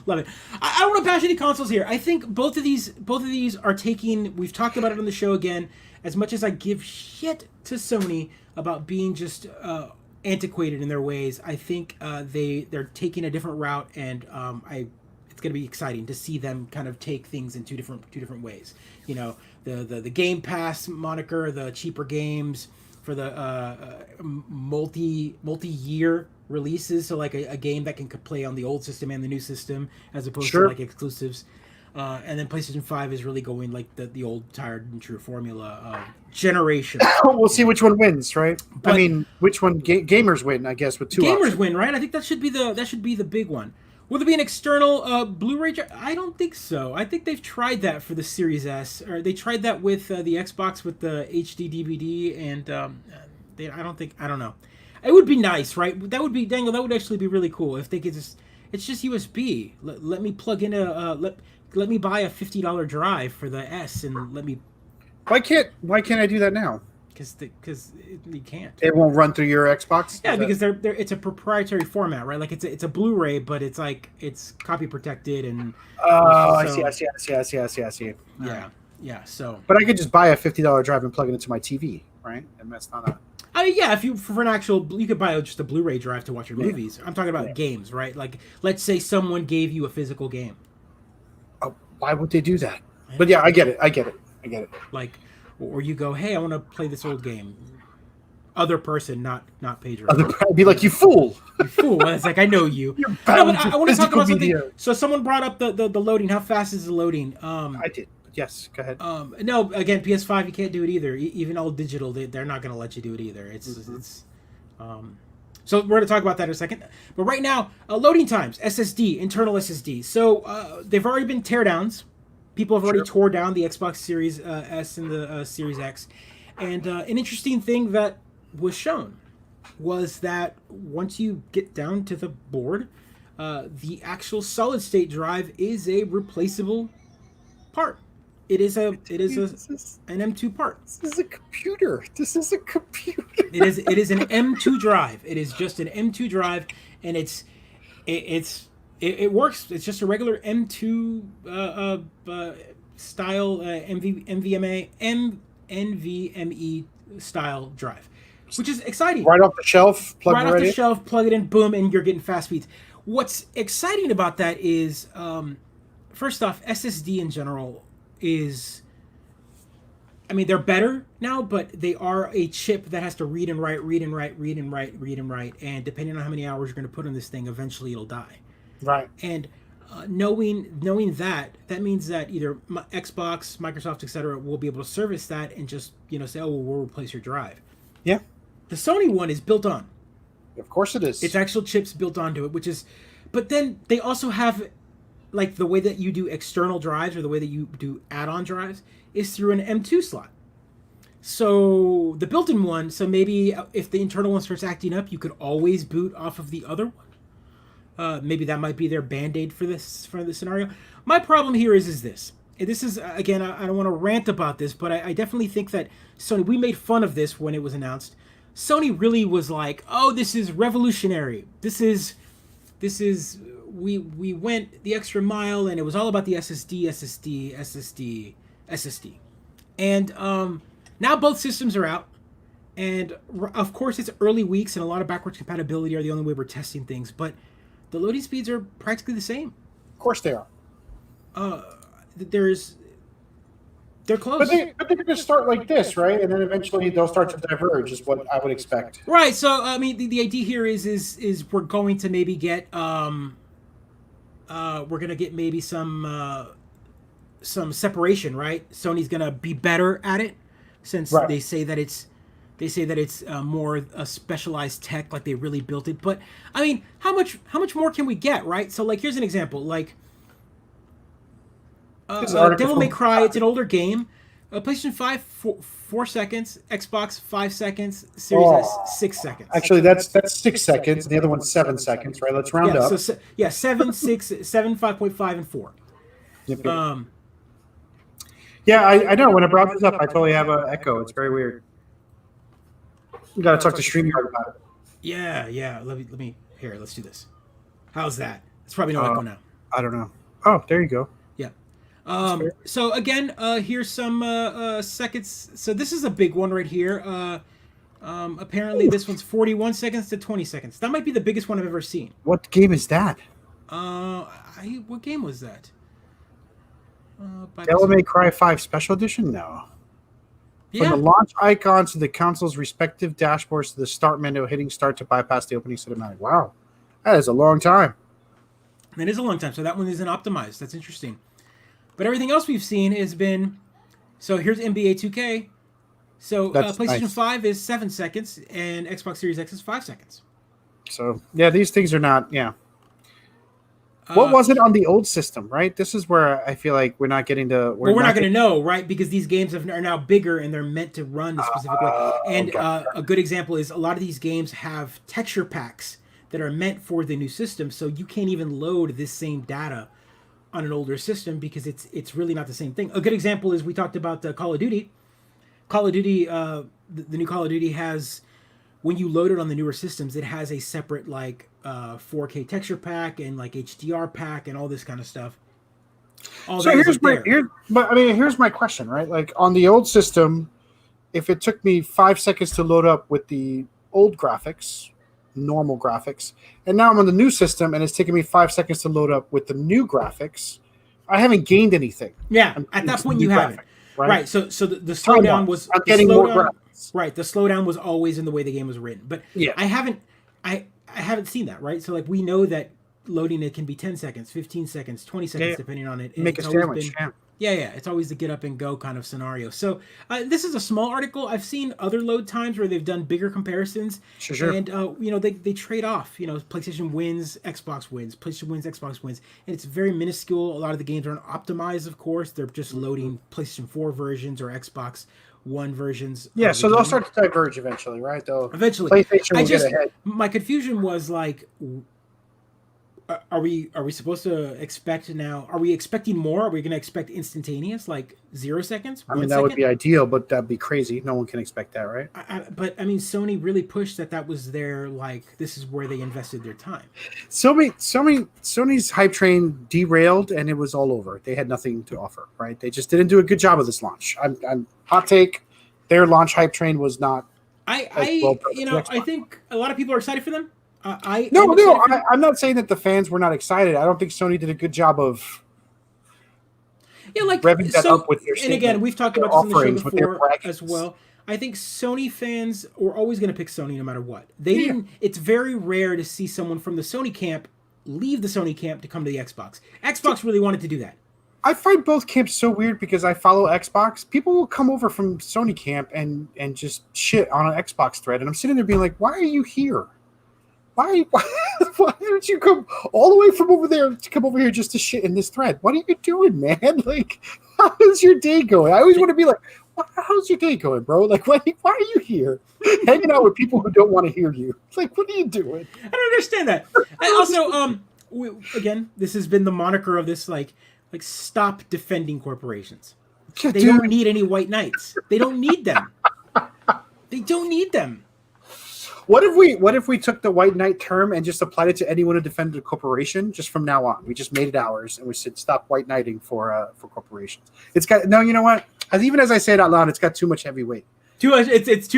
Love it. I don't want to bash any consoles here. I think both of these are taking. We've talked about it on the show again. As much as I give shit to Sony about being just antiquated in their ways, I think they're taking a different route, and it's going to be exciting to see them kind of take things in two different ways. The Game Pass moniker, the cheaper games for the multi-year releases, so like a game that can play on the old system and the new system as opposed to like exclusives. And then PlayStation 5 is really going like the old tired and true formula generation. We'll see which one wins, right? But, which one gamers win, I guess, with two gamers options. Win, right? I think that should be the big one. Will there be an external Blu-ray? I don't think so. I think they've tried that for the Series S, or they tried that with the Xbox with the HD DVD, and I don't know. It would be nice, right? That would be Dangle. That would actually be really cool if they could just. It's just USB. Let me plug in let me buy a $50 drive for the S and let me. Why can't I do that now? Because you can't. It won't run through your Xbox. Yeah, because it's a proprietary format, right? Like it's a Blu-ray, but it's copy protected and. Oh, I see. Yeah. So. But I could just buy a $50 drive and plug it into my TV, right? And that's not a. I mean, yeah, if you for an actual, you could buy just a Blu-ray drive to watch your movies. I'm talking about games, right? Like, let's say someone gave you a physical game. Oh, why would they do that? But yeah, I get it. Like, or you go, hey, I want to play this old game. Other person, not Pedro. I'd be like, you fool! You fool! Well, it's like I know you. You're bound no, but I want to talk about something. Media. So someone brought up the loading. How fast is the loading? I did. Yes, go ahead. No, again, PS5 you can't do it either. Even all digital, they're not going to let you do it either. So we're going to talk about that in a second. But right now, loading times, SSD, internal SSD. So they've already been teardowns. People have already tore down the Xbox Series S and the Series X. And an interesting thing that was shown was that once you get down to the board, the actual solid state drive is a replaceable part. It is an M2 part. This is a computer. It is an M2 drive. It is just an M2 drive, and it works. It's just a regular M2 style NVMe style drive, which is exciting. Right off the shelf, plug it in, boom, and you're getting fast speeds. What's exciting about that is, first off, SSD in general is, I mean, they're better now, but they are a chip that has to read and write, and depending on how many hours you're going to put on this thing, eventually it'll die. Right. And knowing that means that either Xbox, Microsoft, etc., will be able to service that and just say, oh, well, we'll replace your drive. Yeah. The Sony one is built on. Of course it is. It's actual chips built onto it, but then they also have, like, the way that you do external drives or the way that you do add-on drives is through an M2 slot. So the built-in one, so maybe if the internal one starts acting up, you could always boot off of the other one. Maybe that might be their band-aid for this scenario. My problem here is this. This is, again, I don't want to rant about this, but I definitely think that Sony, we made fun of this when it was announced. Sony really was like, oh, this is revolutionary. This is we went the extra mile, and it was all about the SSD. And now both systems are out. And of course, it's early weeks, and a lot of backwards compatibility are the only way we're testing things. But the loading speeds are practically the same. Of course they are. They're close. But they're going to start like this, right? And then eventually they'll start to diverge, is what I would expect. Right. So, I mean, the idea here is we're going to maybe get we're going to get maybe some some separation, right? Sony's gonna be better at it since Right. they say that it's more a specialized tech, like they really built it. But I mean, how much more can we get, right? So like, here's an example, like This is an article Devil May from- Cry. It's an older game. PlayStation 5, 4 seconds. Xbox 5 seconds. Series S 6 seconds. Actually, that's 6 seconds. And the other one's 7 seconds, right? Let's round yeah, up. so 7, 6, 7, 5.5, and 4. Yep. Yeah, I know. When I brought this up, I totally have an echo. It's very weird. You got to talk to StreamYard about it. Yeah. Let me. Here, let's do this. How's that? It's probably no echo now. I don't know. Oh, there you go. Yeah. So again, here's some seconds. So this is a big one right here. Apparently this one's 41 seconds to 20 seconds. That might be the biggest one I've ever seen. What game is that? What game was that? Devil May Cry 5 Special Edition? No. Yeah. From the launch icons to the console's respective dashboards to the start menu, hitting start to bypass the opening cinematic. Wow. That is a long time. That is a long time. So that one isn't optimized. That's interesting. But everything else we've seen has been... So here's NBA 2K. So PlayStation nice. 5 is 7 seconds and Xbox Series X is 5 seconds. So, yeah, these things are not, What was it on the old system, right? This is where I feel like we're not getting to... We're not going to know, right? Because these games are now bigger and they're meant to run a specific way. And a good example is a lot of these games have texture packs that are meant for the new system, so you can't even load this same data on an older system because it's really not the same thing. A good example is we talked about Call of Duty. Call of Duty, the new Call of Duty has... When you load it on the newer systems, it has a separate 4K texture pack and HDR pack and all this kind of stuff. So here's my question, right? Like on the old system, if it took me 5 seconds to load up with the old graphics, normal graphics, and now I'm on the new system and it's taking me 5 seconds to load up with the new graphics, I haven't gained anything. Yeah, at that point you haven't. Right. So the slowdown was I'm getting more graphics. Right. The slowdown was always in the way the game was written. But yeah. I haven't seen that, right? So we know that loading it can be 10 seconds, 15 seconds, 20 seconds, depending on it. And make a sandwich. Yeah, it's always the get up and go kind of scenario. So this is a small article. I've seen other load times where they've done bigger comparisons. Sure. And, they trade off. PlayStation wins, Xbox wins. PlayStation wins, Xbox wins. And it's very minuscule. A lot of the games aren't optimized, of course. They're just loading PlayStation 4 versions or Xbox One versions. Yeah, so they'll start to diverge eventually, right? Eventually. PlayStation will get ahead. My confusion was are we supposed to expect now? Are we expecting more? Are we going to expect instantaneous, 0 seconds? I mean, that would be ideal, but that'd be crazy. No one can expect that, right? But Sony really pushed that was their this is where they invested their time. Sony's hype train derailed, and it was all over. They had nothing to offer, right? They just didn't do a good job of this launch. I'm hot take. Their launch hype train was not. I think a lot of people are excited for them. I'm not saying that the fans were not excited. I don't think Sony did a good job of revving that up with their and again, we've talked about this on the show before as well. I think Sony fans were always going to pick Sony no matter what. They didn't. It's very rare to see someone from the Sony camp leave the Sony camp to come to the Xbox. Xbox really wanted to do that. I find both camps so weird because I follow Xbox. People will come over from Sony camp and just shit on an Xbox thread, and I'm sitting there being like, "Why are you here? Why didn't you come all the way from over there to come over here just to shit in this thread? What are you doing, man? How's your day going?" I always want to be like, "How's your day going, bro? Why are you here hanging out with people who don't want to hear you? What are you doing?" I don't understand that. I also, again, this has been the moniker of this, stop defending corporations. They don't need any white knights. They don't need them. They don't need them. What if we took the white knight term and just applied it to anyone who defended a corporation just from now on? We just made it ours and we said stop white knighting for corporations. It's got you know what? Even as I say it out loud, it's got too much heavyweight. Too much. It's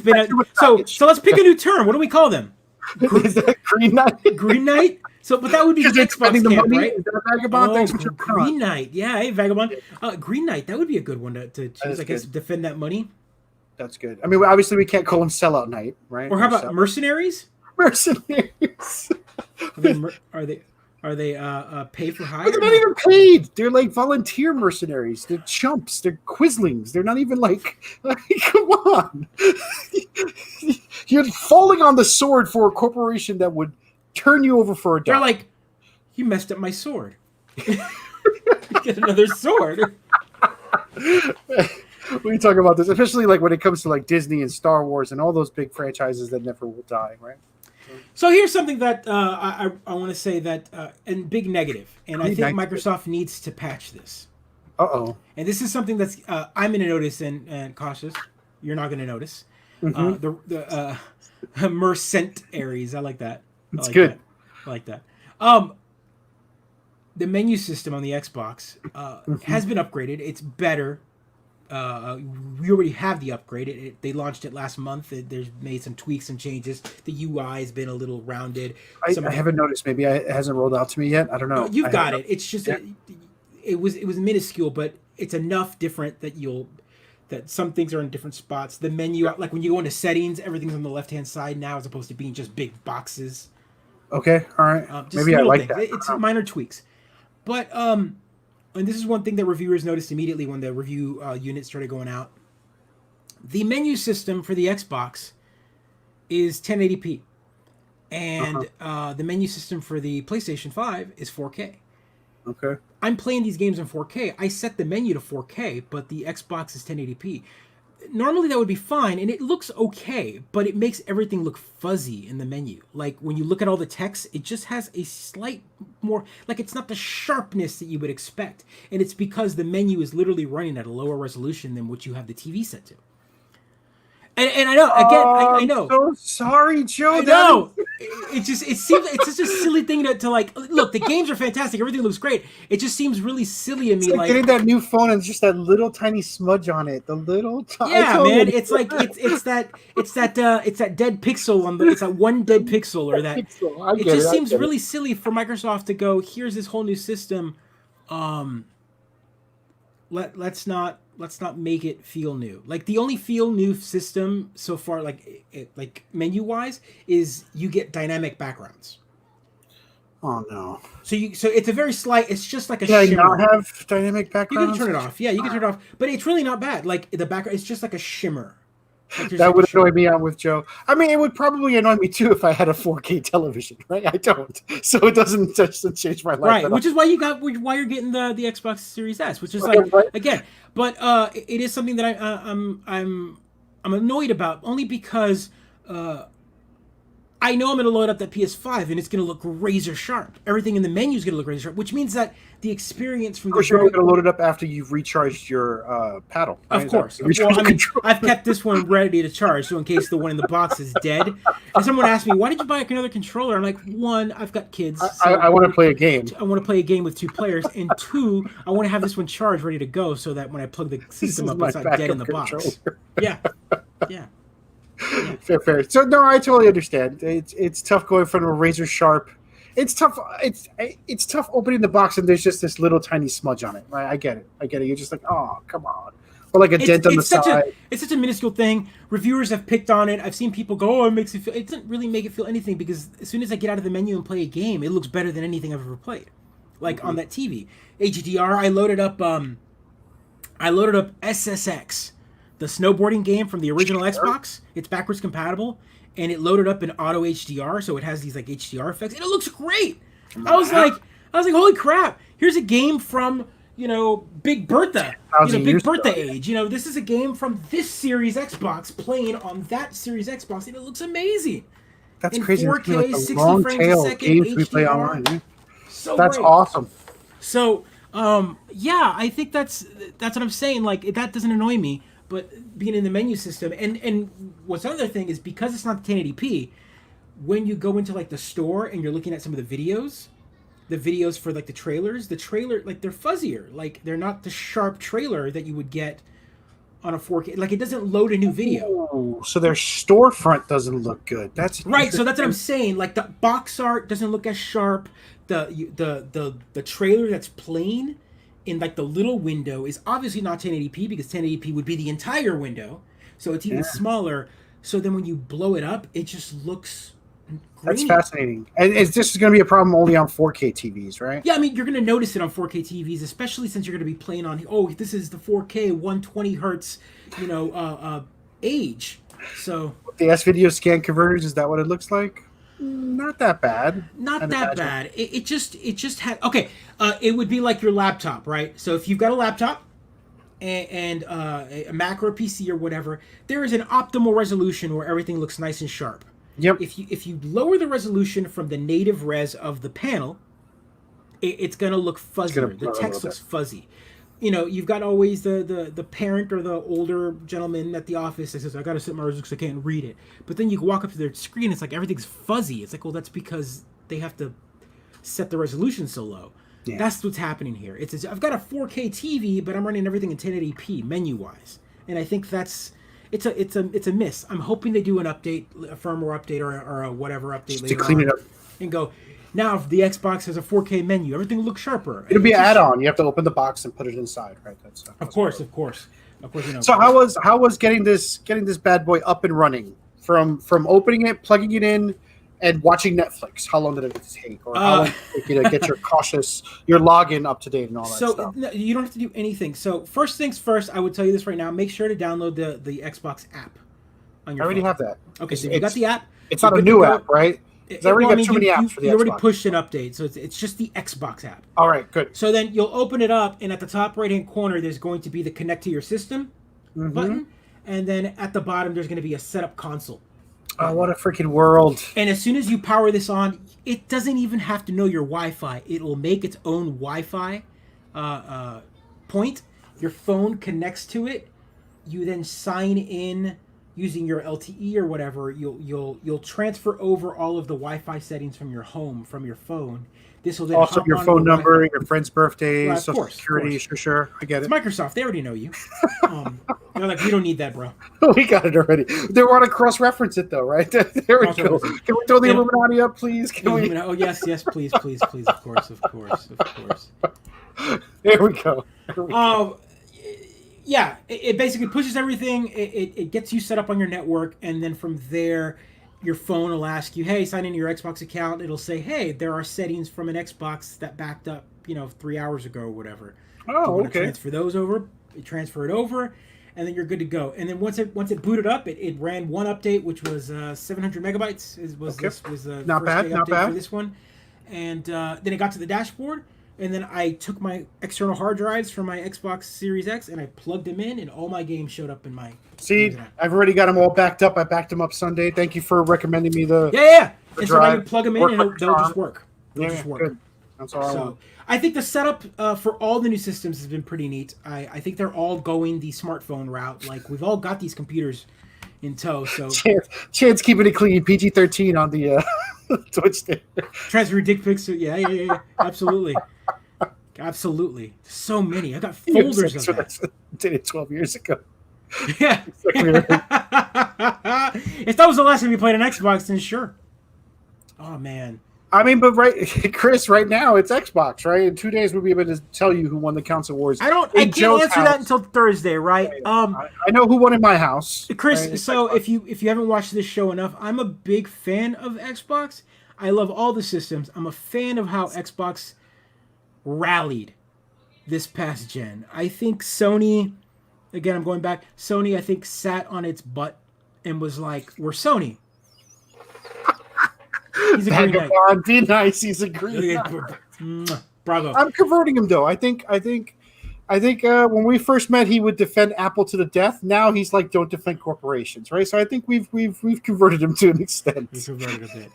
been so let's pick a new term. What do we call them? Is that Green Knight? Green Knight. So, but that would be the Xbox camp, right? Is that a vagabond? Thanks for Green Knight. Yeah, hey, vagabond. Green Knight. That would be a good one to choose. I guess defend that money. That's good. I mean, obviously, we can't call them Sellout Knight, right? Or how about mercenaries? Mercenaries. Are they? Are they pay for But hire? they're not even paid. They're like volunteer mercenaries. They're chumps. They're quislings. They're not even like come on. You're falling on the sword for a corporation that would turn you over for a They're dollar. like, you messed up my sword. Get another sword. We talk about this, especially like when it comes to like Disney and Star Wars and all those big franchises that never will die, right? So here's something that I want to say that and big negative, and I think Negative. Microsoft needs to patch this. Uh-oh. And this is something that's I'm going to notice, and cautious, you're not going to notice. Mhm. The mercenaries, I like that. It's good. That. I like that. The menu system on the Xbox has been upgraded. It's better. We already have the upgrade. They launched it last month. There's made some tweaks and changes. The UI has been a little rounded. I haven't noticed. Maybe it hasn't rolled out to me yet. I don't know. You've got it. It's just it was minuscule, but it's enough different that that some things are in different spots. The menu, like when you go into settings, everything's on the left hand side now, as opposed to being just big boxes. Okay, all right. Just Maybe I little like things. that. It's minor tweaks, but and this is one thing that reviewers noticed immediately when the review unit started going out. The menu system for the Xbox is 1080p, and the menu system for the PlayStation 5 is 4K. Okay. I'm playing these games in 4K. I set the menu to 4K, but the Xbox is 1080p. Normally that would be fine, and it looks okay, but it makes everything look fuzzy in the menu. Like when you look at all the text, it just has a slight more, like it's not the sharpness that you would expect. And it's because the menu is literally running at a lower resolution than what you have the TV set to. And I know, again, I know. I'm so sorry, Joe. I know. It seems it's just a silly thing to like. Look, the games are fantastic. Everything looks great. It just seems really silly to me. It's like getting that new phone and just that little tiny smudge on it. The little tiny. Yeah, man. It's like it's that dead pixel on the. It's that one dead pixel or that. It just seems really silly for Microsoft to go. Here's this whole new system. Let's not make it feel new. Like the only feel new system so far, like menu wise, is you get dynamic backgrounds. Oh no! So it's a very slight. It's just like a shimmer. Shimmer. I not have dynamic backgrounds. You can turn it off. Yeah, you can turn it off. But it's really not bad. Like the background, it's just like a shimmer. Like that would annoy me out with Joe. I mean, it would probably annoy me too if I had a 4K television, right? I don't, so it doesn't change my life. Right, which is why you're getting the Xbox Series S, which is like again. But it is something that I'm annoyed about only because I know I'm going to load up that PS5 and it's going to look razor sharp. Everything in the menu is going to look razor sharp, which means that the experience from of course, you're going to load it up after you've recharged your paddle. Right? Of course. Well, I mean, I've kept this one ready to charge, so in case the one in the box is dead. And someone asked me, why did you buy another controller? I'm like, one, I've got kids. So I want to play a game. I want to play a game with two players. And two, I want to have this one charged, ready to go, so that when I plug the system up, it's not dead in the box. Yeah. Yeah. Fair. So no, I totally understand. It's tough going from a razor sharp. It's tough. It's tough opening the box and there's just this little tiny smudge on it. Right? I get it. You're just like, oh, come on, or like a dent on the side. It's such a minuscule thing. Reviewers have picked on it. I've seen people go, "Oh, it makes it feel." It doesn't really make it feel anything because as soon as I get out of the menu and play a game, it looks better than anything I've ever played. Like on that TV, HDR. I loaded up SSX. The snowboarding game from the original Xbox. It's backwards compatible, and it loaded up in auto HDR, so it has these like HDR effects, and it looks great. I was like, holy crap! Here's a game from Big Bertha, Big Bertha age. This is a game from this series Xbox playing on that series Xbox, and it looks amazing. That's in crazy. 4K, like 60 long frames tail a second, games HDR. we play online. Right? So that's great. Awesome. So, yeah, I think that's what I'm saying. Like that doesn't annoy me. But being in the menu system, and what's another thing is because it's not 1080p, when you go into like the store and you're looking at some of the videos for like the trailer, like they're fuzzier, like they're not the sharp trailer that you would get on a 4K. Like it doesn't load a new video. Ooh, so their storefront doesn't look good. That's right. So that's what I'm saying. Like the box art doesn't look as sharp. The trailer that's playing in like the little window is obviously not 1080p because 1080p would be the entire window, so it's even smaller. So then when you blow it up, it just looks That's grainy. fascinating. And is this going to be a problem only on 4K TVs, right? Yeah, I mean, you're going to notice it on 4K TVs, especially since you're going to be playing on, oh, this is the 4K 120 hertz, age. So The S video scan converters, is that what it looks like? Not that bad. not I'd that imagine. bad. It just had okay. It would be like your laptop, right? So if you've got a laptop and a Mac or a PC or whatever, there is an optimal resolution where everything looks nice and sharp. Yep. If you lower the resolution from the native res of the panel, it's gonna look fuzzier. The text looks fuzzy. You've got always the parent or the older gentleman at the office that says, I gotta set my resolution because I can't read it. But then you walk up to their screen, it's like everything's fuzzy. It's like, well, that's because they have to set the resolution so low. Yeah. That's what's happening here. I've got a 4K TV, but I'm running everything in 1080p menu wise, and I think it's a miss. I'm hoping they do an update, a firmware update, or a whatever update Just later to clean on, it up. and go. Now, if the Xbox has a 4K menu, everything will look sharper. It'll be an add-on. You have to open the box and put it inside, right? That's Of course. So how was getting this bad boy up and running from opening it, plugging it in, and watching Netflix? How long did it take, or how long did it take you to get your login up to date and all that stuff? So you don't have to do anything. So first things first, I would tell you this right now: make sure to download the Xbox app on your I already phone. have that. Okay, so you got the app. It's not a new app, right? I already got too many apps for the Xbox. You already pushed an update, so it's just the Xbox app. All right, good. So then you'll open it up, and at the top right-hand corner, there's going to be the connect to your system button, and then at the bottom, there's going to be a setup console. Oh, what a freaking world. And as soon as you power this on, it doesn't even have to know your Wi-Fi. It will make its own Wi-Fi point. Your phone connects to it. You then sign in using your LTE or whatever. You'll transfer over all of the Wi-Fi settings from your home, from your phone. This will then Also, your phone number, your friend's birthday, Right, Social Security, sure. I get It's it. Microsoft. They already know you. They're like, we don't need that, bro. We got it already. They want to cross-reference it, though, right? There we go. Cross-reference. Can we throw the Illuminati up, please? Can we? Oh, yes, please. Of course. There we go. Yeah, it basically pushes everything. It gets you set up on your network, and then from there, your phone will ask you, "Hey, sign into your Xbox account." It'll say, "Hey, there are settings from an Xbox that backed up, 3 hours ago or whatever. Oh, okay. Transfer those over. Transfer it over, and then you're good to go. And then once it booted up, it ran one update, which was 700 megabytes. Was the Not first bad, day not update bad. for this one, and then it got to the dashboard. And then I took my external hard drives from my Xbox Series X and I plugged them in, and all my games showed up in my. See, I've already got them all backed up. I backed them up Sunday. Thank you for recommending me the. Yeah. And so now drive. you plug them in, and they'll just work. They'll just work. Good. That's all I want. So I think the setup for all the new systems has been pretty neat. I think they're all going the smartphone route. Like, we've all got these computers in tow. So Chance keeping it clean. PG-13 on the Twitch there. transfer dick pics. Yeah. Absolutely. So many. I got folders of that. Did it 12 years ago. Yeah. If that was the last time you played an Xbox, then sure. Oh, man. I mean, but Chris, right now it's Xbox, right? In 2 days we'll be able to tell you who won the console wars. I can't answer that until Thursday, right? I know who won in my house. Chris, right? so if you haven't watched this show enough, I'm a big fan of Xbox. I love all the systems. I'm a fan of how Xbox rallied this past gen. I think Sony, again, I'm going back. Sony, I think, sat on its butt and was like, "We're Sony." He's a green knight. Be nice. He's a green knight. Bravo. I'm converting him though. I think when we first met, he would defend Apple to the death. Now he's like, don't defend corporations, right? So I think we've converted him to an extent. We've converted a bit.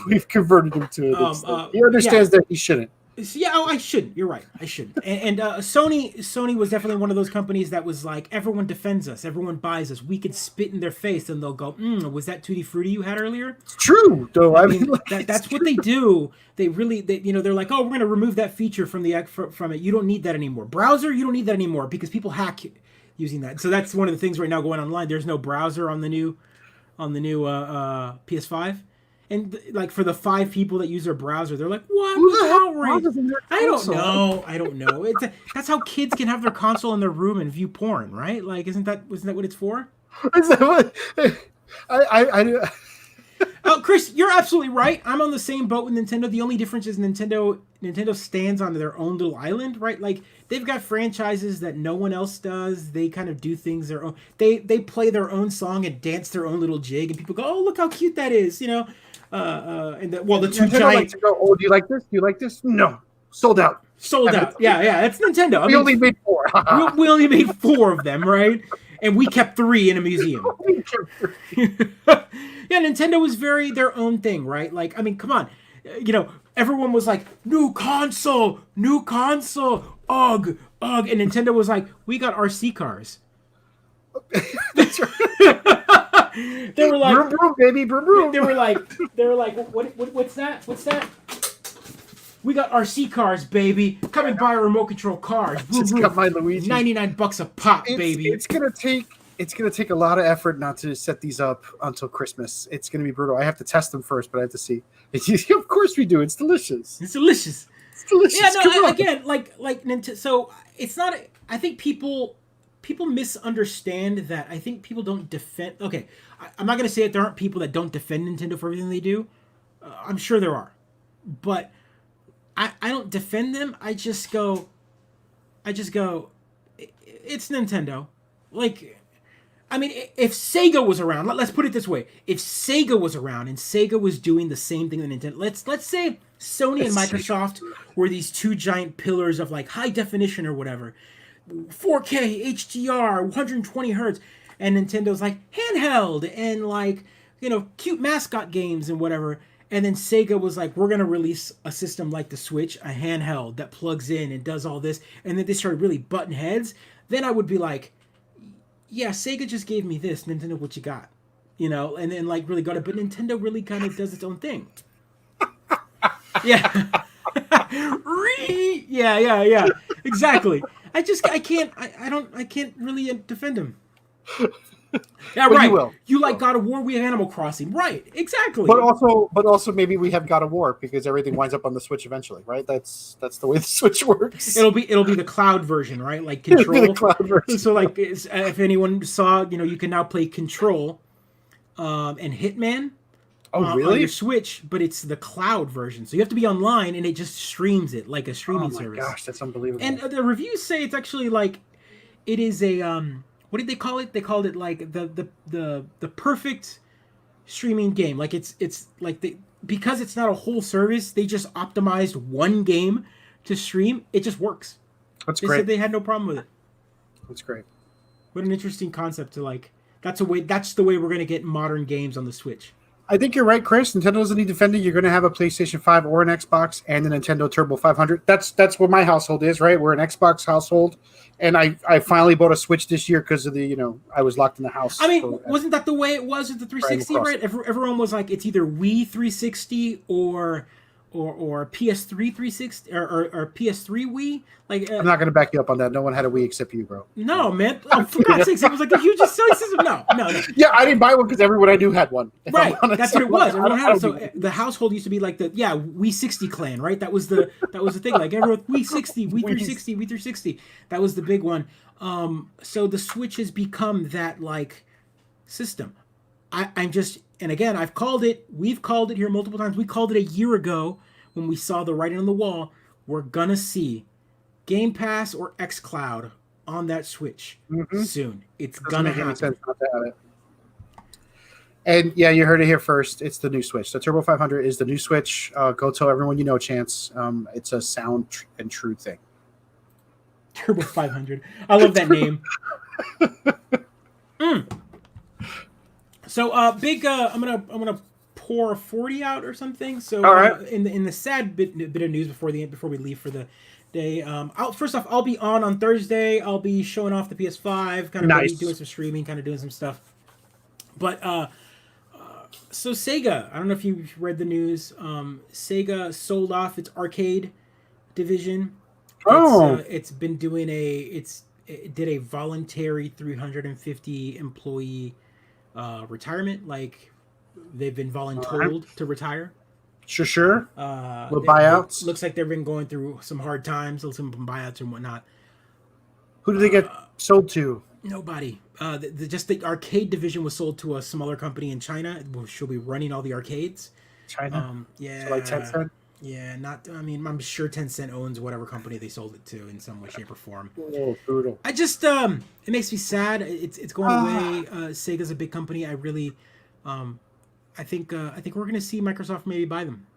We've converted him to an extent. He understands that he shouldn't. Yeah, I shouldn't. You're right. I shouldn't. And Sony was definitely one of those companies that was like, everyone defends us, everyone buys us. We could spit in their face, and they'll go, "Was that Tutti Frutti you had earlier?" It's true, though. I mean, that's what they do. They're like, "Oh, we're going to remove that feature from it. You don't need that anymore. Browser, you don't need that anymore because people hack using that." So that's one of the things right now going online. There's no browser on the new PS5. And like, for the 5 people that use their browser, they're like, "What? What's outrage?" I don't know. That's how kids can have their console in their room and view porn, right? Like, wasn't that what it's for? Is that what? Oh, Chris, you're absolutely right. I'm on the same boat with Nintendo. The only difference is Nintendo stands on their own little island, right? Like they've got franchises that no one else does. They kind of do things their own. They play their own song and dance their own little jig, and people go, "Oh, look how cute that is," you know. The two Nintendo giant likes to go, oh, do you like this? Do you like this? No, sold out. sold out. Yeah, it's Nintendo. We only made 4. we only made 4 of them, right? And we kept 3 in a museum. Yeah, Nintendo was very their own thing, right? Like, I mean, come on. Everyone was like, new console, ugh. And Nintendo was like, we got RC cars. That's right. They were like, broom, broom, baby, broom, broom. They were like, what's that? We got RC cars, baby. Come and buy a remote control cars. Just got my Luigi. $99 a pop, baby. It's gonna take a lot of effort not to set these up until Christmas. It's gonna be brutal. I have to test them first, but I have to see. Of course we do. It's delicious. It's delicious. Yeah, no. Again, like Nintendo. So it's not. I think people misunderstand that. I think people don't defend. Okay, I'm not gonna say that there aren't people that don't defend Nintendo for everything they do. I'm sure there are, but I don't defend them. I just go. It's Nintendo. Like, I mean, if Sega was around, let's put it this way: if Sega was around and Sega was doing the same thing that Nintendo, let's say Sony and Microsoft were these 2 giant pillars of like high definition or whatever, 4K HDR, 120 hertz, and Nintendo's like handheld and like cute mascot games and whatever. And then Sega was like, we're going to release a system like the Switch, a handheld that plugs in and does all this. And then they started really butting heads. Then I would be like, yeah, Sega just gave me this. Nintendo, what you got? And then like really got it. But Nintendo really kind of does its own thing. Yeah. Yeah. Exactly. I can't really defend him. Yeah, but right. You will. You like God of War? We have Animal Crossing, right? Exactly. But also, maybe we have God of War because everything winds up on the Switch eventually, right? That's the way the Switch works. It'll be the cloud version, right? Like Control. The cloud version. So, like, if anyone saw, you can now play Control, and Hitman. Oh, really? On your Switch, but it's the cloud version, so you have to be online, and it just streams it like a streaming service. Oh my gosh, that's unbelievable! And the reviews say it's actually like, it is a what did they call it? They called it like the perfect streaming game. Like it's like because it's not a whole service, they just optimized one game to stream. It just works. That's great. They said they had no problem with it. That's great. What an interesting concept to like. That's the way we're gonna get modern games on the Switch. I think you're right, Chris. Nintendo doesn't need defending. You're going to have a PlayStation 5 or an Xbox and a Nintendo Turbo 500. That's what my household is, right? We're an Xbox household, and I finally bought a Switch this year because of the I was locked in the house. I mean, wasn't that the way it was with the 360? Right? Everyone was like, it's either Wii 360 or PS3 360 or PS3 Wii. Like, I'm not going to back you up on that. No one had a Wii except you, bro. No, man. Oh, for God's sakes, it was like the hugest silly system. No. Yeah, I didn't buy one because everyone I knew had one. Right, that's what it was. Everyone had it. So the household used to be like the Wii 60 clan, right? That was the thing. Like everyone, Wii 60, Wii 360, Wii 360. That was the big one. So the Switch has become that like system. I'm just, and again, I've called it. We've called it here multiple times. We called it a year ago when we saw the writing on the wall. We're gonna see Game Pass or xCloud on that Switch soon. It's gonna happen. Sense not to have it. And yeah, you heard it here first. It's the new Switch. The Turbo 500 is the new Switch. Go tell everyone you know, Chance. It's a sound and true thing. Turbo 500. I love that name. So big. I'm gonna pour a 40 out or something. So all right. In the sad bit of news before we leave for the day. First off, I'll be on Thursday. I'll be showing off the PS5, kind of nice. Doing some streaming, kind of doing some stuff. But so Sega, I don't know if you've read the news. Sega sold off its arcade division. It's been doing it did a voluntary 350 employee retirement. Like they've been voluntold to retire. Sure. Little buyouts. Looks like they've been going through some hard times, some buyouts and whatnot. Who did they get sold to? Nobody. Just the arcade division was sold to a smaller company in China. She'll be running all the arcades. China. Yeah. So like Tencent. Yeah, not. I mean, I'm sure Tencent owns whatever company they sold it to in some way, shape, or form. Oh, brutal. I just it makes me sad. It's going away. Sega's a big company. I really, I think we're gonna see Microsoft maybe buy them.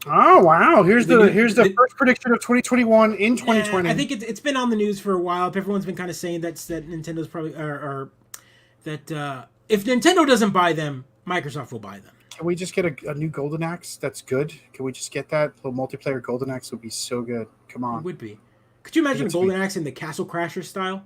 Oh wow! Here's the first prediction of 2021 in 2020. I think it's been on the news for a while. Everyone's been kind of saying that Nintendo's probably or that if Nintendo doesn't buy them, Microsoft will buy them. Can we just get a new Golden Axe? That's good. Can we just get that? A little multiplayer Golden Axe would be so good. Come on. It would be. Could you imagine a Golden Axe in the Castle Crasher style?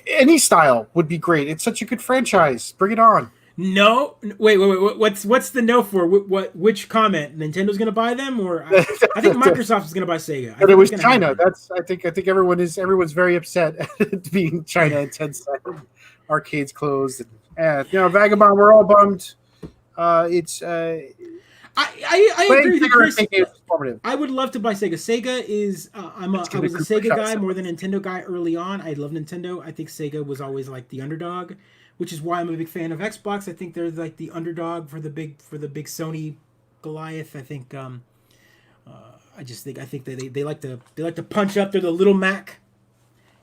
Any style would be great. It's such a good franchise. Bring it on. No, wait. What's the no for? Which comment? Nintendo's going to buy them, or I think Microsoft is going to buy Sega. But it was China. I think everyone's very upset at being China and Tencent. Arcades closed. And Vagabond. We're all bummed. I agree with you, Chris. I would love to buy Sega. Sega is I was a Sega guy more than a Nintendo guy early on. I love Nintendo. I think Sega was always like the underdog, which is why I'm a big fan of Xbox. I think they're like the underdog for the big Sony Goliath. I think I think they like to punch up. They're the little Mac,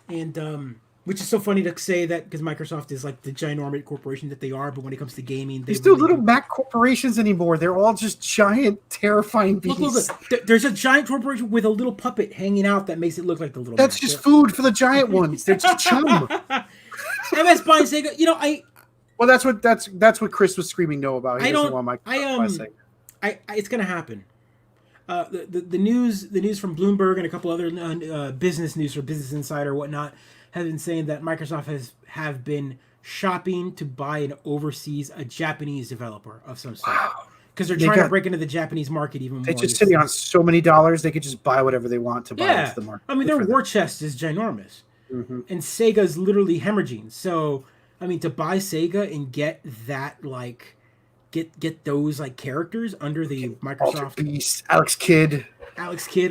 and which is so funny to say that because Microsoft is like the ginormous corporation that they are, but when it comes to gaming, there's no little Mac corporations anymore. They're all just giant, terrifying beasts. Look. There's a giant corporation with a little puppet hanging out that makes it look like the little. That's Mac. Just food for the giant ones. They're just chum. MS buying Sega. Well, that's what Chris was screaming no about. He doesn't want Microsoft Sega. It's gonna happen. The news from Bloomberg and a couple other business news or Business Insider or whatnot have been saying that Microsoft have been shopping to buy a Japanese developer of some sort. Wow. Because they're trying to break into the Japanese market even more. They're just sitting on so many dollars, they could just buy whatever they want to buy into the market. I mean, their war chest is ginormous. Mm-hmm. And Sega's literally hemorrhaging. So, I mean, to buy Sega and get that, like, get those, like, characters under the Microsoft... Alter Beast, Alex Kidd,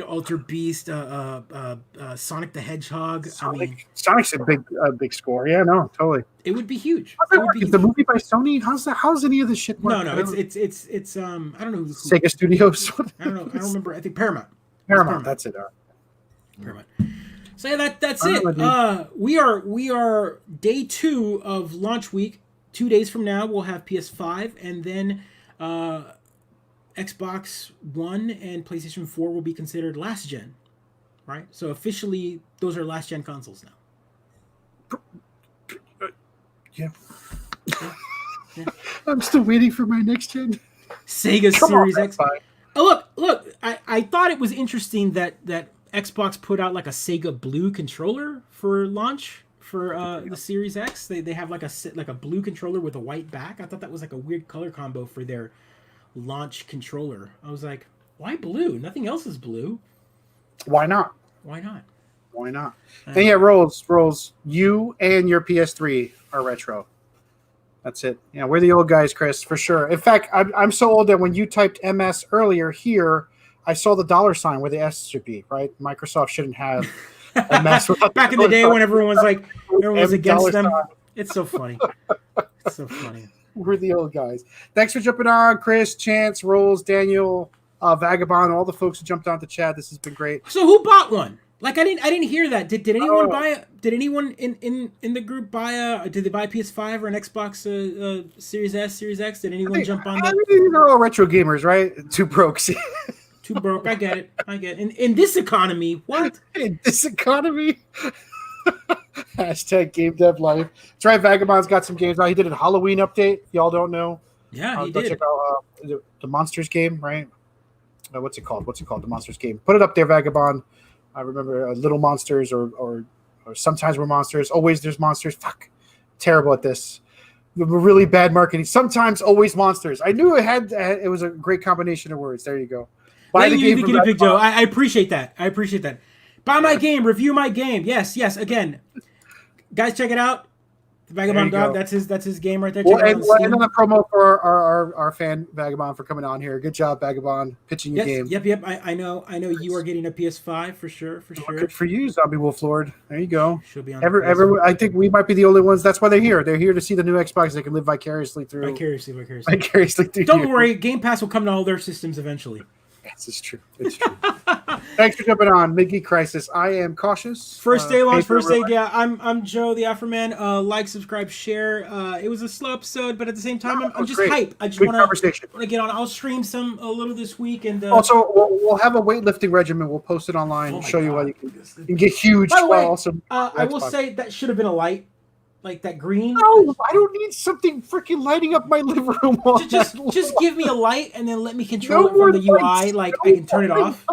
Alter Beast, Sonic the Hedgehog. Sonic's a big score. Yeah, no, totally. It would be huge. Is the movie by Sony? How's any of this shit work? No, it's I don't know. Sega Studios. I don't know. I don't remember. I think Paramount. Paramount. That's it. Paramount. So yeah, that's it. We are day 2 of launch week. 2 days from now, we'll have PS5, and then Xbox One and PlayStation 4 will be considered last gen, right? So officially, those are last gen consoles now. Yeah. I'm still waiting for my next gen. Sega Series X. Oh, look! I thought it was interesting that Xbox put out like a Sega Blue controller for launch for the Series X. They have like a blue controller with a white back. I thought that was like a weird color combo for their launch controller. I was like, why blue? Nothing else is blue. Why not? And yeah, Rolls. You and your PS3 are retro. That's it. Yeah, we're the old guys, Chris, for sure. In fact, I'm so old that when you typed MS earlier here, I saw the $ where the S should be, right? Microsoft shouldn't have MS. Back in the day when everyone was against them. It's so funny. We're the old guys. Thanks for jumping on, Chris, Chance, Rolls, Daniel, Vagabond, all the folks who jumped on the chat. This has been great. So who bought one? Like I didn't hear that. Did anyone buy it? Did anyone in the group buy did they buy a PS5 or an Xbox Series S, Series X? Did anyone jump on that? They're all retro gamers, right? Two broke. Too broke. I get it. In this economy, what? In this economy? Hashtag game dev life. That's right. Vagabond's got some games out. He did a Halloween update. Y'all don't know. Yeah, he did. Check out the Monsters game, right? What's it called? The Monsters game. Put it up there, Vagabond. I remember Little Monsters or sometimes we're monsters. Always there's monsters. Fuck. Terrible at this. Really bad marketing. Sometimes always monsters. I knew it was a great combination of words. There you go. Buy the game from Big Joe. I appreciate that. Buy my game. Review my game. Yes. Again, guys, check it out. Vagabond Dog, that's his game right there. Well, Check it out and, on well, Steam. and then a promo for our fan Vagabond for coming on here. Good job, Vagabond, pitching your game. Yep. I know you are getting a PS5 for sure. Good for you, Zombie Wolf Lord. There you go. She'll be on. I think we might be the only ones. That's why they're here. They're here to see the new Xbox. They can live vicariously through. Vicariously through. Don't worry, Game Pass will come to all their systems eventually. Yes, it's true. It's true. Thanks for jumping on Mid-Geek Crisis. I am cautious. First day launch, first day. Yeah, I'm Joe, the Afroman. Like, subscribe, share. It was a slow episode, but at the same time, I'm just hype. I just want to get on. I'll stream a little this week, and also we'll have a weightlifting regimen. We'll post it online and show you how you can get huge. By the way, I will say that should have been a light. Like that green. No, I don't need something freaking lighting up my living room. Just give me a light and then let me control it from the UI. Like I can turn it off.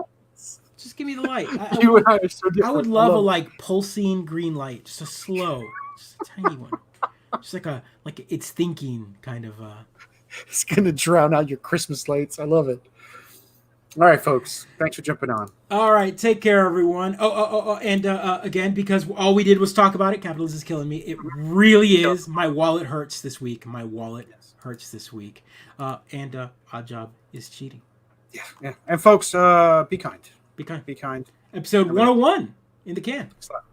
Just give me the light. You and I are so different. I would love a like pulsing green light, just a slow, just a tiny one, just like it's thinking kind of. It's gonna drown out your Christmas lights. I love it. All right, folks. Thanks for jumping on. All right, take care, everyone. And again, because all we did was talk about it, capitalism is killing me. It really is. My wallet hurts this week. And Odd Job is cheating. Yeah. And folks, be kind. Be kind. Be kind. Episode 101 in the can. Stop.